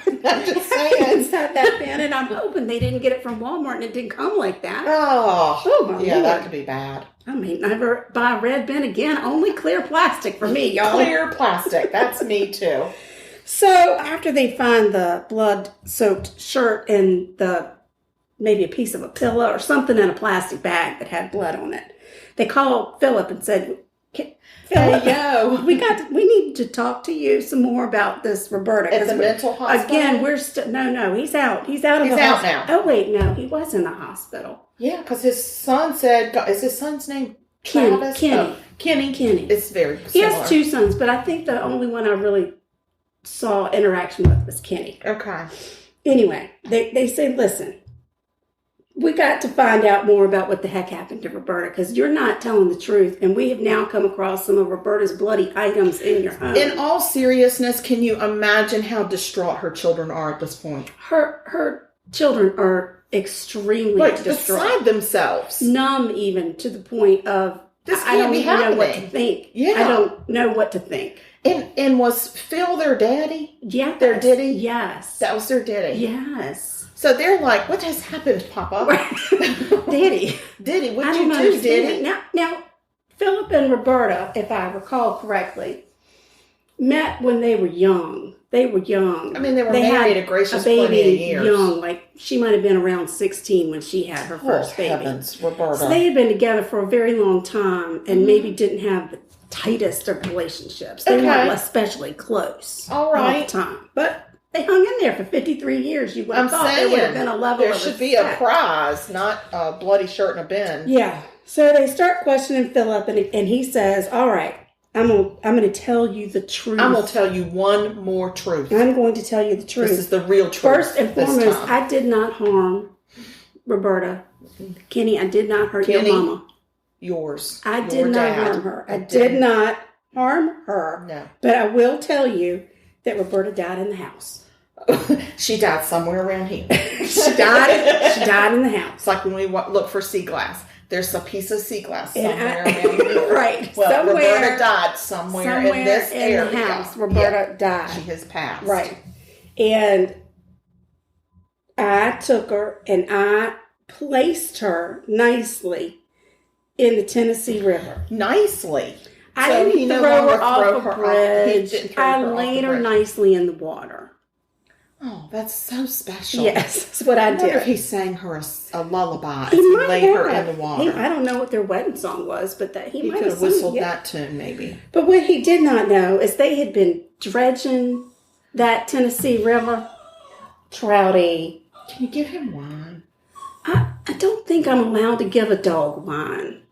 I'm just saying. Inside that bin, and I'm hoping they didn't get it from Walmart and it didn't come like that. Oh my yeah, Lord. that could be bad. I mean, never buy a red bin again. Only clear plastic for me, y'all. Clear plastic. That's me too. So after they find the blood-soaked shirt and maybe a piece of a pillow or something in a plastic bag that had blood on it, they called Philip and said, Philip, we need to talk to you some more about this, Roberta. At the mental hospital? Again, no, he's out. He's out of the hospital. Now. Oh, wait, no, he was in the hospital. Yeah, because his son said, is his son's name Travis? Kenny. It's very similar. He has two sons, but I think the only one I really saw interaction with was Kenny. Okay. Anyway, they said, listen, we got to find out more about what the heck happened to Roberta, because you're not telling the truth, and we have now come across some of Roberta's bloody items in your home. In all seriousness, can you imagine how distraught her children are at this point? Her children are extremely distraught. Beside themselves. Numb even, to the point of, I don't even know what to think. Yeah. I don't know what to think. And was Phil their daddy? Yeah. Their daddy? Yes. That was their daddy? Yes. So they're like, what has happened, Papa? Daddy, what did you do, Daddy? Now, Philip and Roberta, if I recall correctly, met when they were young. I mean, they were married a gracious plenty of years. Young, like she might have been around 16 when she had her first baby. Heavens, Roberta. So they had been together for a very long time, and maybe didn't have the tightest of relationships. They weren't especially close all the time, but they hung in there for 53 years. You would have thought there would have been a level of respect. There should be a prize, not a bloody shirt in a bin. Yeah. So they start questioning Philip, and he says, all right, I'm going to tell you the truth. I'm going to tell you one more truth. I'm going to tell you the truth. This is the real truth. First and foremost, I did not harm Roberta. Kenny, I did not hurt your mama. Yours. I did not harm her. I did not harm her. No. But I will tell you that Roberta died in the house. She died somewhere around here. She died in the house. It's like when we look for sea glass. There's a piece of sea glass somewhere around here. Right. Well, Roberta died somewhere in this area. In the house, Roberta died. She has passed. Right. And I took her and I placed her nicely in the Tennessee River. Nicely? I didn't throw her off a bridge. I laid her nicely in the water. Oh, that's so special. Yes, that's what I did. I wonder if he sang her a lullaby as he laid her in the water. I don't know what their wedding song was, but he might could have whistled that tune, maybe. But what he did not know is they had been dredging that Tennessee River. Trouty. Can you give him wine? I don't think I'm allowed to give a dog wine.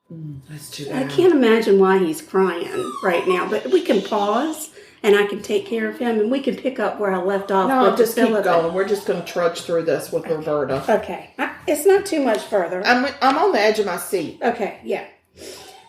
That's too bad. I can't imagine why he's crying right now, but we can pause. And I can take care of him, and we can pick up where I left off. No, just keep going. We're just going to trudge through this with Roberta. Okay. It's not too much further. I'm on the edge of my seat. Okay, yeah.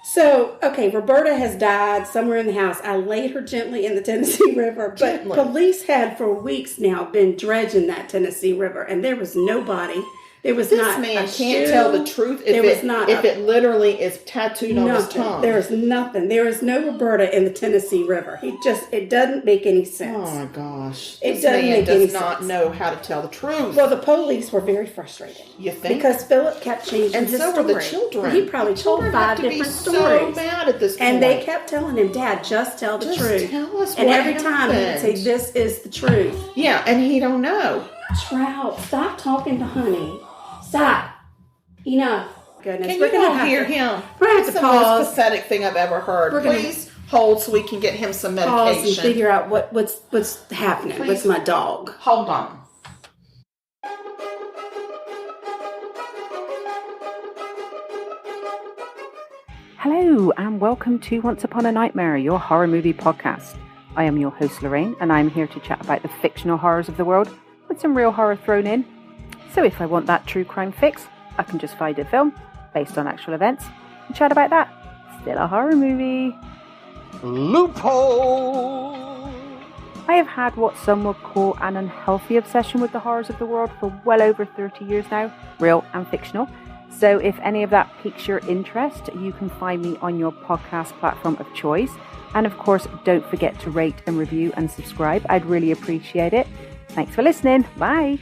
So, Roberta has died somewhere in the house. I laid her gently in the Tennessee River, but police had for weeks now been dredging that Tennessee River, and there was nobody There was this not man a can't shoe. tell the truth if it literally is tattooed on his tongue. There is nothing. There is no Roberta in the Tennessee River. It doesn't make any sense. Oh my gosh. It doesn't make any sense. This man does not know how to tell the truth. Well, the police were very frustrated. You think? Because Philip kept changing his story. And so were the children. He probably told 5 different stories. So mad at this point. And they kept telling him, Dad, just tell the truth. Tell us and what every time he would say, this is the truth. Yeah, and he don't know. Trout, stop talking to Honey. Stop. Enough. Goodness. Can you all hear him? That's the most pathetic thing I've ever heard. Please hold so we can get him some medication. Pause and figure out what's happening with my dog. Hold on. Hello and welcome to Once Upon a Nightmare, your horror movie podcast. I am your host Lorraine and I'm here to chat about the fictional horrors of the world with some real horror thrown in. So if I want that true crime fix, I can just find a film based on actual events and chat about that. Still a horror movie. Loophole! I have had what some would call an unhealthy obsession with the horrors of the world for well over 30 years now, real and fictional. So if any of that piques your interest, you can find me on your podcast platform of choice. And of course, don't forget to rate and review and subscribe. I'd really appreciate it. Thanks for listening. Bye.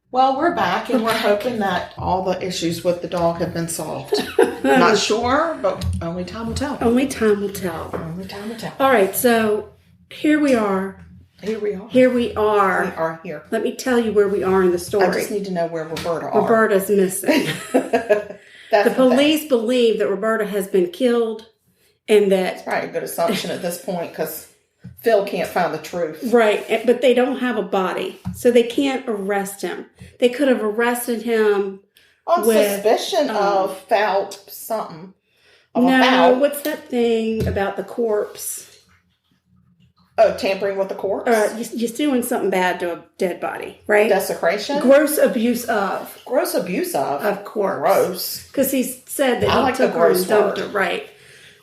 Well, we're back and we're hoping that all the issues with the dog have been solved. Not sure, but only time will tell. Only time will tell. Only time will tell. All right, so here we are. Here we are. Here we are. We are here. Let me tell you where we are in the story. I just need to know where Roberta are. Roberta's missing. The police believe that Roberta has been killed and that... It's probably a good assumption at this point because Phil can't find the truth. Right, but they don't have a body, so they can't arrest him. They could have arrested him on suspicion of foul something. What's that thing about the corpse? Oh, tampering with the corpse? You're doing something bad to a dead body, right? Desecration? Gross abuse of. Gross abuse of? Of corpse. Gross. Because he said that he took her and dumped her, right.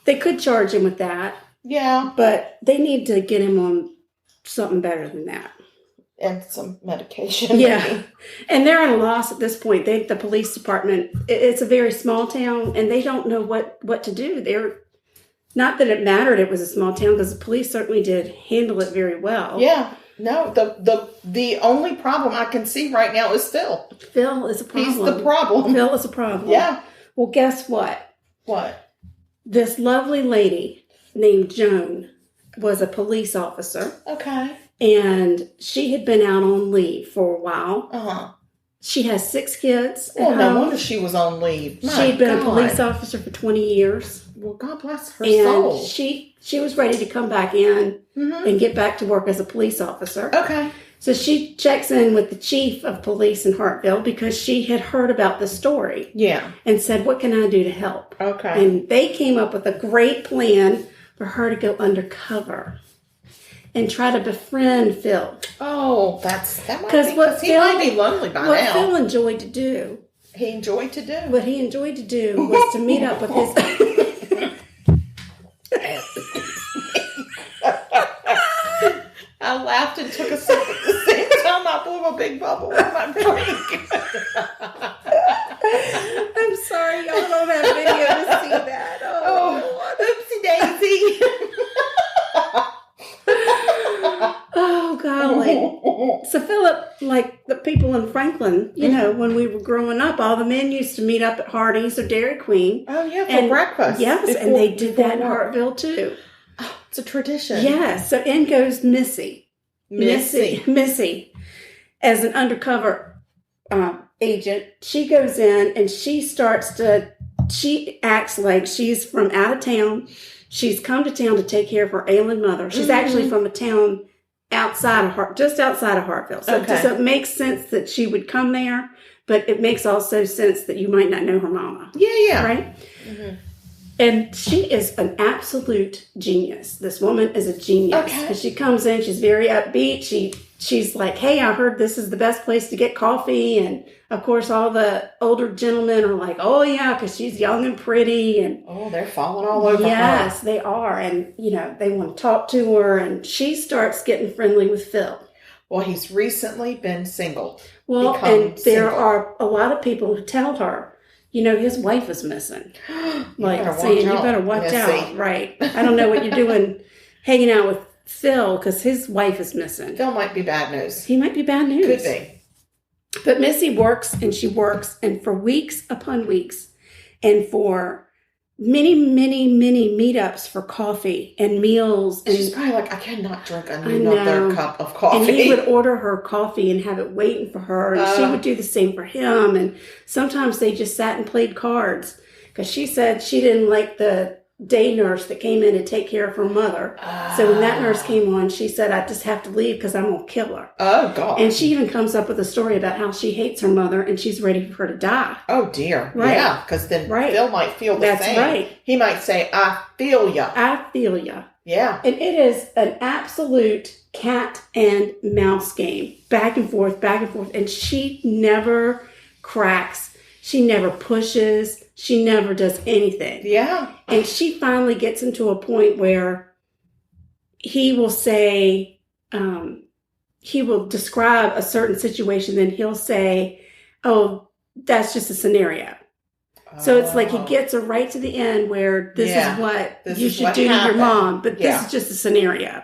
They could charge him with that. Yeah. But they need to get him on something better than that. And some medication. Yeah. Maybe. And they're at a loss at this point. The police department, it's a very small town, and they don't know what to do. They're not that it mattered it was a small town, because the police certainly did handle it very well. Yeah. No, the only problem I can see right now is Phil. Phil is a problem. He's the problem. Phil is a problem. Yeah. Well, guess what? What? This lovely lady named Joan was a police officer. Okay. And she had been out on leave for a while. Uh-huh. She has 6 kids. Well, no wonder she was on leave. She'd been a police officer for 20 years. Well, God bless her soul. And she was ready to come back in and get back to work as a police officer. Okay. So she checks in with the chief of police in Hartville because she had heard about the story. Yeah. And said, what can I do to help? Okay. And they came up with a great plan for her to go undercover and try to befriend Phil. Oh, that might be, because he might be lonely by now. What Phil enjoyed to do. He enjoyed to do. What he enjoyed to do was to meet up with his... I laughed and took a sip at the same time. I blew a big bubble with my drink. I'm sorry, y'all don't have video to see that. Oh, oopsie daisy. Oh, golly. So Philip, like the people in Franklin, you know, when we were growing up, all the men used to meet up at Hardee's or Dairy Queen. Oh, yeah, for breakfast. Yes, and they did that in Hartville, too. Oh, it's a tradition. Yes, so in goes Missy. Missy, as an undercover agent. She goes in and she acts like she's from out of town. She's come to town to take care of her ailing mother. She's actually from a town outside of just outside of Hartville. So, so it makes sense that she would come there, but it makes also sense that you might not know her mama. Yeah. Right? Mm-hmm. And she is an absolute genius. This woman is a genius. Okay. And she comes in, she's very upbeat. She's like, hey, I heard this is the best place to get coffee. And of course, all the older gentlemen are like, oh yeah, because she's young and pretty. And oh, they're falling all over her. Yes, they are. And, you know, they want to talk to her. And she starts getting friendly with Phil. Well, he's recently been single. Well, and there are a lot of people who tell her, his wife is missing. Like saying, you better watch out. Right. I don't know what you're doing hanging out with Phil because his wife is missing. Phil might be bad news. He might be bad news. Could be. But Missy works and she works, and for weeks upon weeks, and for many, many, many meetups for coffee and meals. And she's probably like, I cannot drink another cup of coffee. And he would order her coffee and have it waiting for her. And she would do the same for him. And sometimes they just sat and played cards. Because she said she didn't like the day nurse that came in to take care of her mother. So when that nurse came on, she said, I just have to leave because I'm going to kill her. Oh, God. And she even comes up with a story about how she hates her mother and she's ready for her to die. Oh, dear. Right. Yeah, because then Phil might feel the same. That's right. He might say, I feel ya. I feel ya. Yeah. And it is an absolute cat and mouse game. Back and forth, back and forth. And she never cracks. She never pushes. She never does anything. Yeah. And she finally gets him to a point where he will say, he will describe a certain situation, then he'll say, oh, that's just a scenario. So it's like he gets her right to the end where this is what you should do to your mom, but this is just a scenario.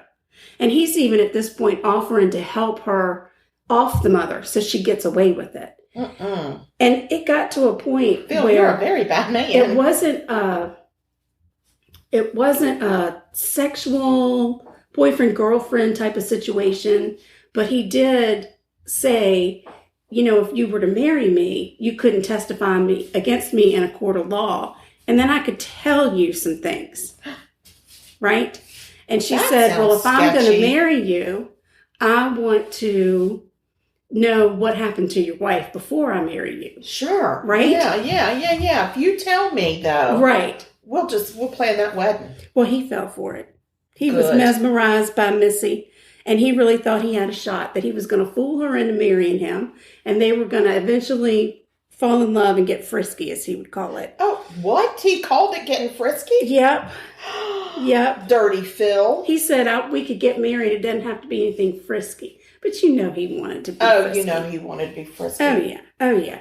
And he's even at this point offering to help her off the mother so she gets away with it. And it got to a point Phil, where you're a very bad man. It wasn't a sexual boyfriend-girlfriend type of situation, but he did say, if you were to marry me, you couldn't testify against me in a court of law, and then I could tell you some things, right? And she said, well, if I'm going to marry you, I want to know what happened to your wife before I marry you. Sure. Right? Yeah. If you tell me, though. Right. We'll plan that wedding. Well, he fell for it. He was mesmerized by Missy, and he really thought he had a shot, that he was going to fool her into marrying him, and they were going to eventually fall in love and get frisky, as he would call it. Oh, what? He called it getting frisky? Yep. Yep. Dirty Phil. He said we could get married. It doesn't have to be anything frisky. But he wanted to be frisky. Oh, he wanted to be frisky. Oh, yeah.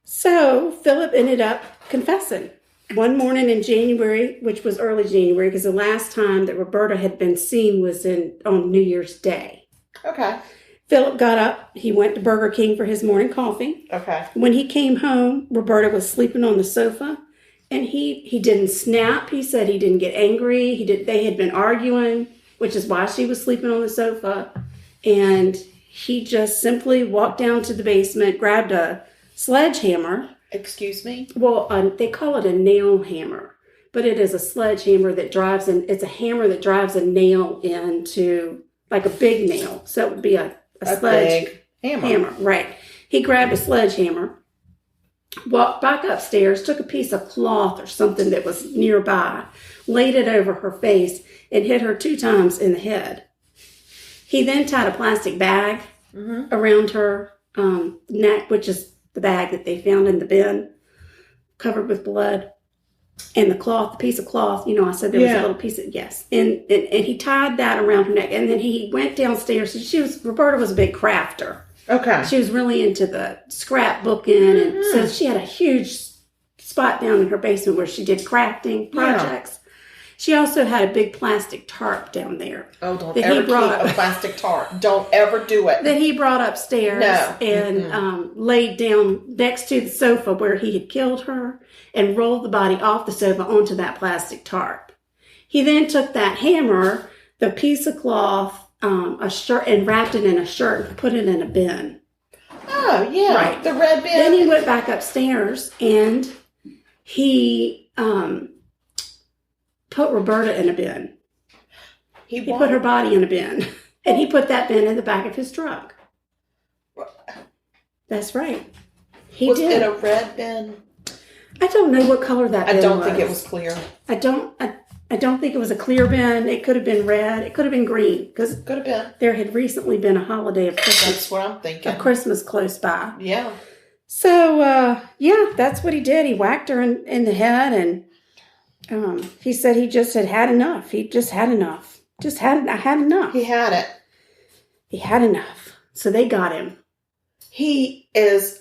So Philip ended up confessing. One morning in January, which was early January, because the last time that Roberta had been seen was on New Year's Day. Okay. Philip got up. He went to Burger King for his morning coffee. Okay. When he came home, Roberta was sleeping on the sofa, and he didn't snap. He said he didn't get angry. They had been arguing, which is why she was sleeping on the sofa. And he just simply walked down to the basement, grabbed a sledgehammer. Excuse me? Well, they call it a nail hammer, but it is a sledgehammer that it's a hammer that drives a nail into, like a big nail. So it would be a sledge hammer. Right. He grabbed a sledgehammer, walked back upstairs, took a piece of cloth or something that was nearby, laid it over her face, and hit her 2 times in the head. He then tied a plastic bag around her neck, which is the bag that they found in the bin, covered with blood. And the piece of cloth, I said there was a little piece of, yes. And he tied that around her neck. And then he went downstairs. Roberta was a big crafter. Okay. She was really into the scrapbooking. And so she had a huge spot down in her basement where she did crafting projects. She also had a big plastic tarp down there. Oh, don't ever keep a plastic tarp. Don't ever do it. That he brought upstairs and laid down next to the sofa where he had killed her and rolled the body off the sofa onto that plastic tarp. He then took that hammer, the piece of cloth, a shirt, and wrapped it in a shirt and put it in a bin. Oh, yeah. Right. The red bin. Then he went back upstairs and he put Roberta in a bin. He put her body in a bin. And he put that bin in the back of his truck. That's right. Was it a red bin? I don't know what color that bin was. I don't think it was clear. I don't think it was a clear bin. It could have been red. It could have been green. Because could have been. There had recently been a holiday of Christmas. That's what I'm thinking. Of Christmas close by. Yeah. So, that's what he did. He whacked her in the head, and he said he just had enough. He just had enough. I had enough. He had it. He had enough. So they got him. She was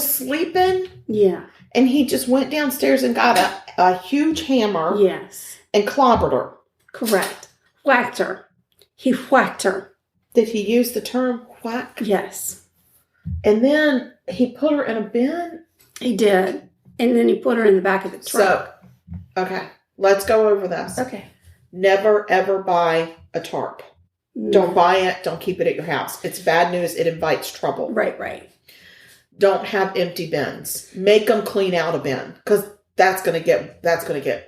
sleeping. Yeah. And he just went downstairs and got a huge hammer. Yes. And clobbered her. Correct. Whacked her. He whacked her. Did he use the term whack? Yes. And then he put her in a bin? He did. And then he put her in the back of the truck. So, okay. Let's go over this. Okay. Never, ever buy a tarp. No. Don't buy it. Don't keep it at your house. It's bad news. It invites trouble. Right. Don't have empty bins. Make them clean out a bin. Because that's gonna get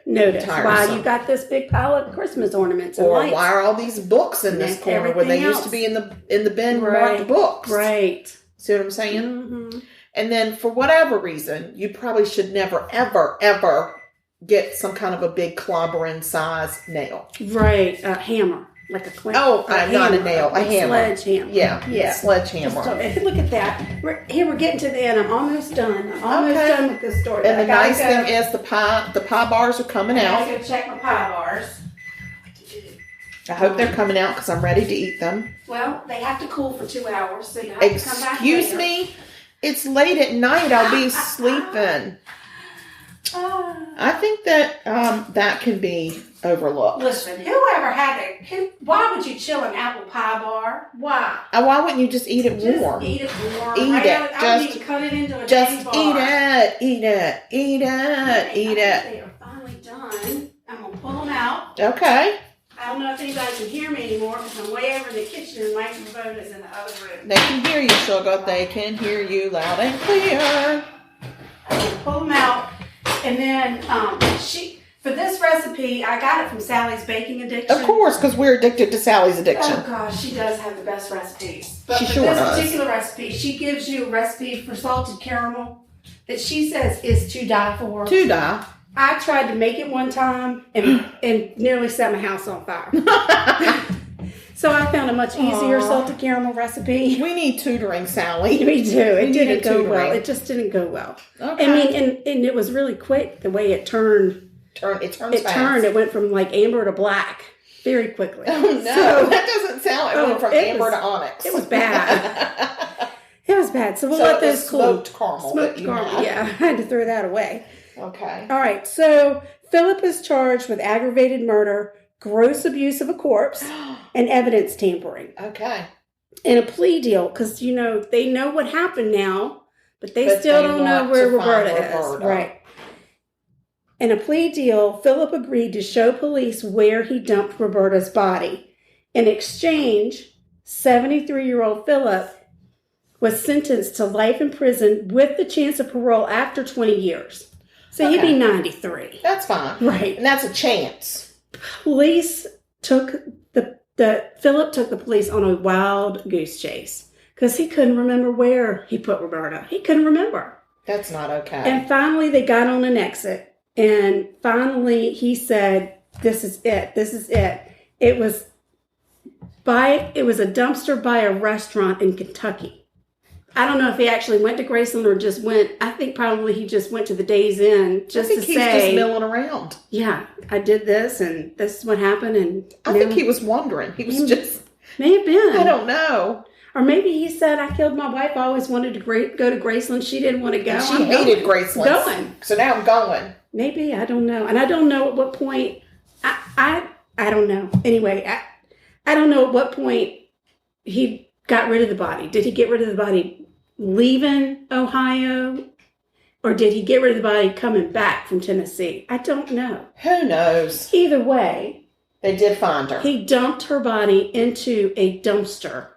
noticed. tiresome. Wow, you got this big pile of Christmas ornaments and or lights. Why are all these books in this corner when they used to be in the bin marked books? Right. See what I'm saying? Mm-hmm. And then for whatever reason, you probably should never, ever, ever get some kind of a big clobbering size nail. Right. A hammer. Like a clamp. Oh, not a nail. A hammer. Sledgehammer. Yeah. Sledgehammer. Look at that. We're getting to the end. I'm almost done. Done with this story. And the nice thing is the pie bars are coming out. I gotta go check my pie bars. I hope they're coming out because I'm ready to eat them. Well, they have to cool for 2 hours, so you have to come back later. Excuse me? It's late at night. I'll be sleeping. I think that that can be overlooked. Listen, whoever had it, why would you chill an apple pie bar? Why? Why wouldn't you just eat it warm? Just eat it warm. Eat it. I would even cut it into a just bar. Eat it. They are finally done. I'm going to pull them out. Okay. I don't know if anybody can hear me anymore because I'm way over in the kitchen and the microphone is in the other room. They can hear you, sugar. They can hear you loud and clear. I'm going to pull them out. And then for this recipe, I got it from Sally's Baking Addiction. Of course, because we're addicted to Sally's Addiction. Oh, gosh, she does have the best recipes. But she for sure this does. particular recipe, she gives you a recipe for salted caramel that she says is to die for. To die. I tried to make it one time and nearly set my house on fire. So I found a much easier salted caramel recipe. We need tutoring, Sally. We do. It didn't go well. It just didn't go well. Okay. I mean, and it was really quick the way it turned. It turns fast. It went from like amber to black very quickly. Oh, no. So, that doesn't sound like it went from amber to onyx. It was bad. It was bad. So we'll let those cool. Smoked caramel. Smoked caramel. Yeah, I had to throw that away. Okay. All right. So Philip is charged with aggravated murder, gross abuse of a corpse, and evidence tampering. Okay. And a plea deal, because, they know what happened now, but they still don't know where Roberta is. Right. In a plea deal, Philip agreed to show police where he dumped Roberta's body. In exchange, 73-year-old Philip was sentenced to life in prison with the chance of parole after 20 years. So he'd be 93. That's fine. Right. And that's a chance. Police took Philip took the police on a wild goose chase because he couldn't remember where he put Roberta. He couldn't remember. That's not okay. And finally, they got on an exit. And finally, he said, "This is it. This is it." It was a dumpster by a restaurant in Kentucky. I don't know if he actually went to Graceland or just went. I think probably he just went to the Days Inn just to say. I think he's just milling around. Yeah, I did this, and this is what happened. And I think he was wondering. He was just may have been. I don't know. Or maybe he said, "I killed my wife. I always wanted to go to Graceland. She didn't want to go. And she hated Graceland. Going. So now I'm going." Maybe, I don't know, and I don't know at what point. I don't know. Anyway, I don't know at what point he got rid of the body. Did he get rid of the body leaving Ohio? Or did he get rid of the body coming back from Tennessee? I don't know. Who knows? Either way. They did find her. He dumped her body into a dumpster.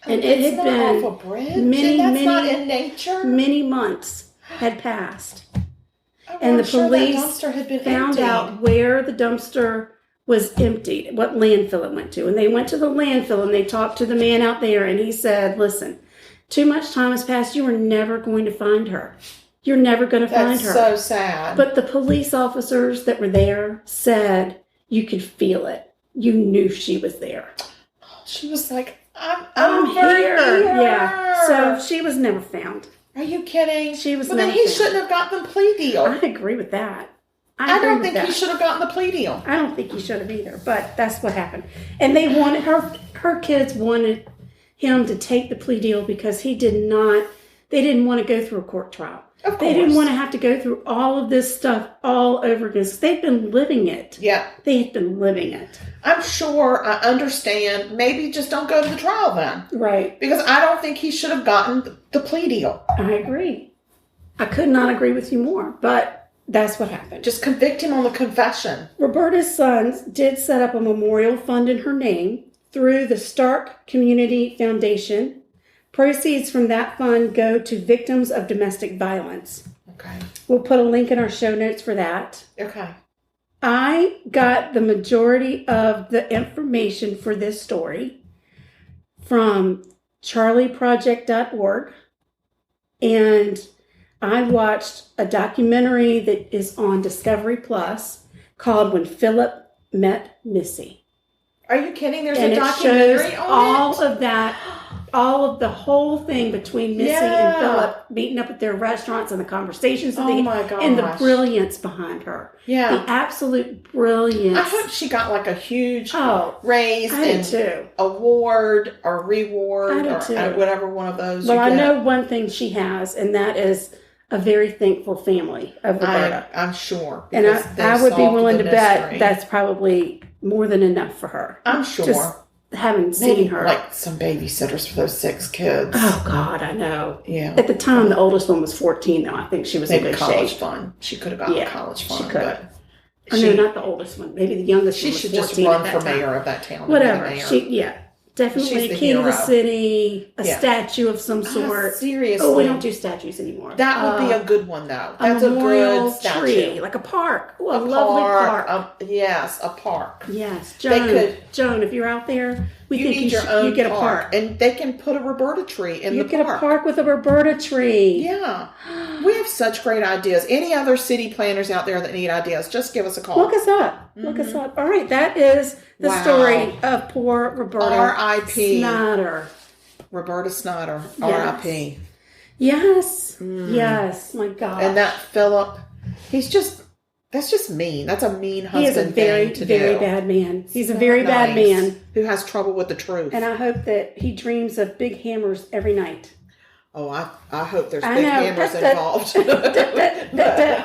And it had been off a bridge. That's not in nature. Many months had passed. And the police found out where the dumpster was emptied, what landfill it went to. And they went to the landfill and they talked to the man out there and he said, "Listen, too much time has passed. You are never going to find her. You're never going to find her." That's so sad. But the police officers that were there said you could feel it. You knew she was there. She was like, I'm here. Yeah. So she was never found. Are you kidding? She was well, never then he found. shouldn't have got the plea deal. I agree with that. I don't think he should have gotten the plea deal. I don't think he should have either, but that's what happened. And they wanted her kids wanted him to take the plea deal because they didn't want to go through a court trial. Of course. They didn't want to have to go through all of this stuff all over again. They've been living it. Yeah. They've been living it. I'm sure, I understand. Maybe just don't go to the trial then. Right. Because I don't think he should have gotten the plea deal. I agree. I could not agree with you more, but that's what happened. Just convict him on the confession. Roberta's sons did set up a memorial fund in her name through the Stark Community Foundation. Proceeds from that fund go to victims of domestic violence. Okay. We'll put a link in our show notes for that. Okay. I got the majority of the information for this story from charlieproject.org, and I watched a documentary that is on Discovery Plus called When Philip Met Missy. Are you kidding? There's and a documentary shows on all it? of that, all of the whole thing between Missy and Philip meeting up at their restaurants and the conversations that and the brilliance behind her. Yeah. The absolute brilliance. I hope she got like a huge raise and award or reward or too. Whatever one of those. Well, I know one thing she has, and that is a very thankful family of Roberta. I'm sure. And I would be willing to bet that's probably more than enough for her. I'm sure. Just having seen her. Like some babysitters for those 6 kids. Oh, God, I know. Yeah. At the time, the oldest one was 14, though. I think she was in good college shape. fund. She could have gotten college fund. She could. No, not the oldest one. Maybe the youngest one was 14. She should just run for mayor of that town. Whatever. Definitely a king of the city, a statue of some sort. Seriously. Oh, we don't do statues anymore. That would be a good one, though. That's a memorial good statue. Tree, like a park. Oh, a lovely park. Yes, a park. Yes, Joan, if you're out there, we think you get a park. And they can put a Roberta tree in the park. You get a park with a Roberta tree. Yeah. We have such great ideas. Any other city planners out there that need ideas, just give us a call. Look us up. Look us up. All right, that is the story of poor Roberta R.I.P. Snyder. Roberta Snyder. R.I.P. Yes. Yes. My God. And that Philip, that's just mean. That's a mean husband. He is a very, very bad man. He's a very bad man. Who has trouble with the truth. And I hope that he dreams of big hammers every night. Oh, I hope there's big hammers involved.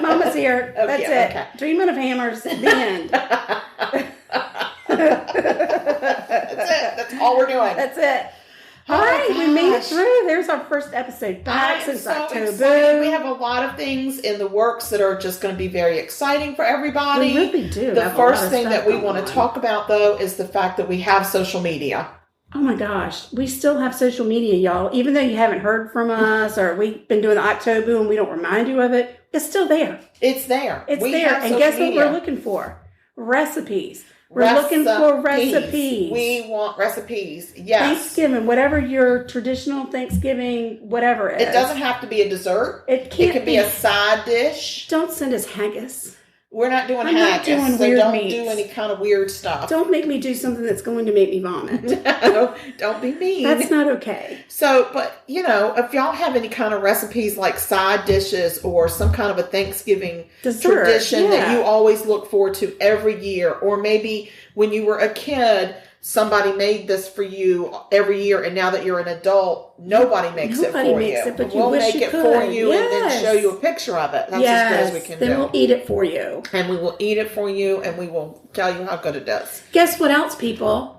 Mama's here. That's it. Okay. Dreaming of hammers at the end. That's it. That's all we're doing. That's it. All right, we made it through. There's our first episode back since October. Excited. We have a lot of things in the works that are just going to be very exciting for everybody. We really do. The first thing that we want to talk about, though, is the fact that we have social media. Oh my gosh, we still have social media, y'all. Even though you haven't heard from us or we've been doing the October and we don't remind you of it, it's still there. It's there. It's there. And guess what we're looking for? Recipes. We're looking for recipes. We want recipes. Yes. Thanksgiving, whatever your traditional Thanksgiving, whatever it is. It doesn't have to be a dessert. It can be a side dish. Don't send us haggis. We're not doing haggis, so don't do any kind of weird stuff. Don't make me do something that's going to make me vomit. No, don't be mean. That's not okay. So, but, if y'all have any kind of recipes like side dishes or some kind of a Thanksgiving tradition that you always look forward to every year, or maybe when you were a kid, somebody made this for you every year, and now that you're an adult, nobody makes it for you. But we'll make it for you and then show you a picture of it. That's as good as we can do. Then we'll eat it for you. And we will eat it for you, and we will tell you how good it does. Guess what else, people?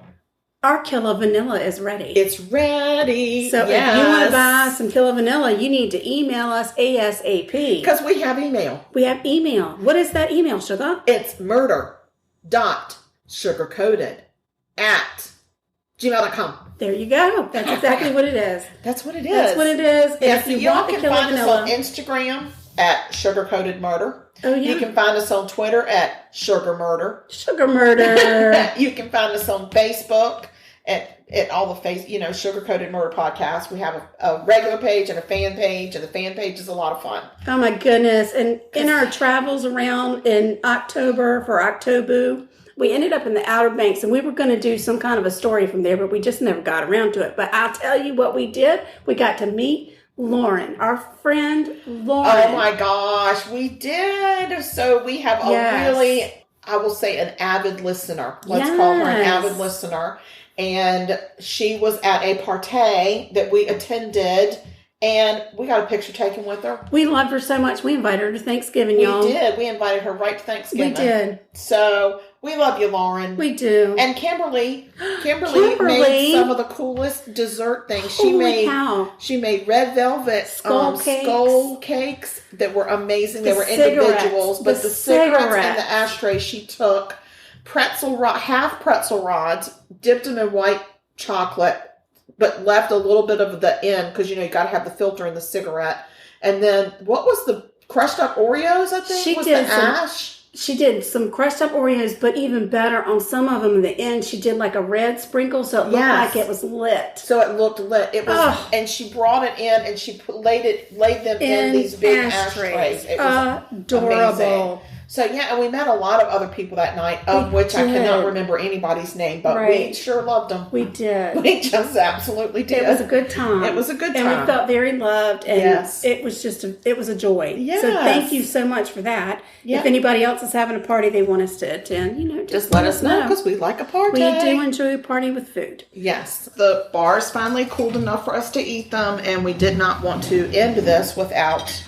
Our Killa Vanilla is ready. It's ready. So if you want to buy some Killa Vanilla, you need to email us ASAP. Because we have email. We have email. What is that email, Sugar? It's murder.sugarcoated@gmail.com. There you go. That's exactly what it is. That's what it is. That's what it is. Yes, if you want the Killa Vanilla, us on Instagram at sugarcoatedmurder. Oh, yeah. You can find us on Twitter at sugarmurder. Sugarmurder. You can find us on Facebook at all the Sugar Coated Murder Podcast. We have a regular page and a fan page, and the fan page is a lot of fun. Oh my goodness. And in our travels around in October for October, we ended up in the Outer Banks, and we were going to do some kind of a story from there, but we just never got around to it. But I'll tell you what we did. We got to meet Lauren, our friend Lauren. Oh my gosh, we did. So we have a really, I will say, an avid listener. Let's call her an avid listener. And she was at a party that we attended, and we got a picture taken with her. We loved her so much. We invited her to Thanksgiving, y'all. We did. We invited her right to Thanksgiving. We did. So we love you, Lauren. We do. And Kimberly made some of the coolest dessert things. She made red velvet skull cakes that were amazing. They were individuals, but the cigarettes and the ashtray, she took half pretzel rods, dipped them in white chocolate, but left a little bit of the end because, you got to have the filter in the cigarette. And then what was the crushed up Oreos, I think? She did some crushed up Oreos, but even better, on some of them, in the end, she did like a red sprinkle, so it looked like it was lit. So it looked lit. It was, and she brought it in, and she laid them in these big ashtrays. It was adorable. Amazing. So, and we met a lot of other people that night, of which I cannot remember anybody's name, but we sure loved them. We did. We just absolutely did. It was a good time. It was a good time. And we felt very loved, and it was just it was a joy. Yes. So thank you so much for that. Yep. If anybody else is having a party they want us to attend, just let us know, because we like a party. We do enjoy a party with food. Yes. The bars finally cooled enough for us to eat them, and we did not want to end this without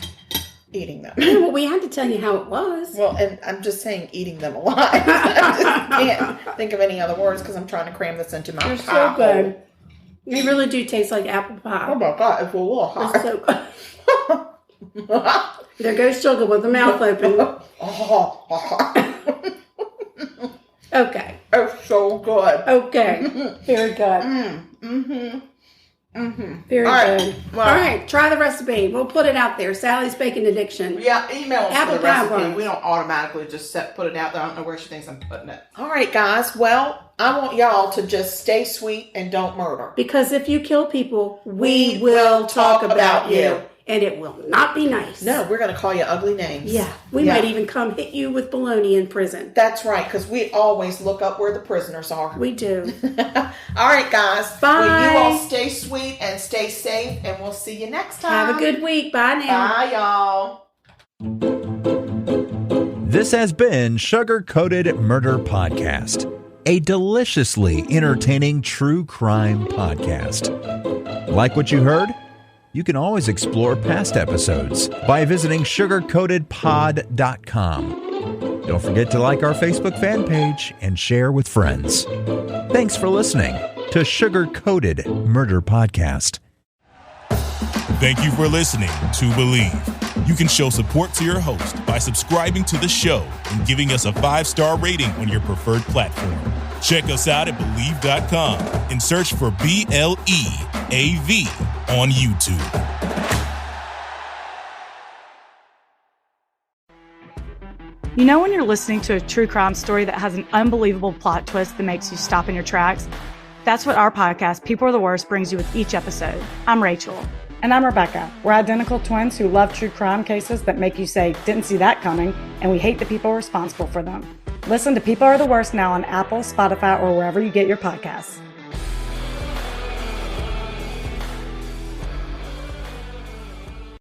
eating them. Well, we had to tell you how it was. Well, and I'm just saying eating them alive. I just can't think of any other words because I'm trying to cram this into my pie. They're so good. They really do taste like apple pie. Oh my God, it's a little hot. They're so good. There goes Sugar with the mouth open. Okay. It's so good. Okay. Very good. Very good. Well, all right, try the recipe. We'll put it out there. Sally's Baking Addiction. Yeah, email us for the recipe. We don't automatically just put it out there. I don't know where she thinks I'm putting it. All right, guys. Well, I want y'all to just stay sweet and don't murder. Because if you kill people, we will talk about you. And it will not be nice. No, we're going to call you ugly names. Yeah. We might even come hit you with bologna in prison. That's right, because we always look up where the prisoners are. We do. All right, guys. Bye. Well, you all stay sweet and stay safe, and we'll see you next time. Have a good week. Bye now. Bye, y'all. This has been Sugar Coated Murder Podcast, a deliciously entertaining true crime podcast. Like what you heard? You can always explore past episodes by visiting sugarcoatedpod.com. Don't forget to like our Facebook fan page and share with friends. Thanks for listening to Sugar Coated Murder Podcast. Thank you for listening to Believe. You can show support to your host by subscribing to the show and giving us a 5-star rating on your preferred platform. Check us out at Believe.com and search for BLEAV on YouTube. You know when you're listening to a true crime story that has an unbelievable plot twist that makes you stop in your tracks? That's what our podcast, People Are the Worst, brings you with each episode. I'm Rachel. And I'm Rebecca. We're identical twins who love true crime cases that make you say, didn't see that coming, and we hate the people responsible for them. Listen to People Are the Worst now on Apple, Spotify, or wherever you get your podcasts.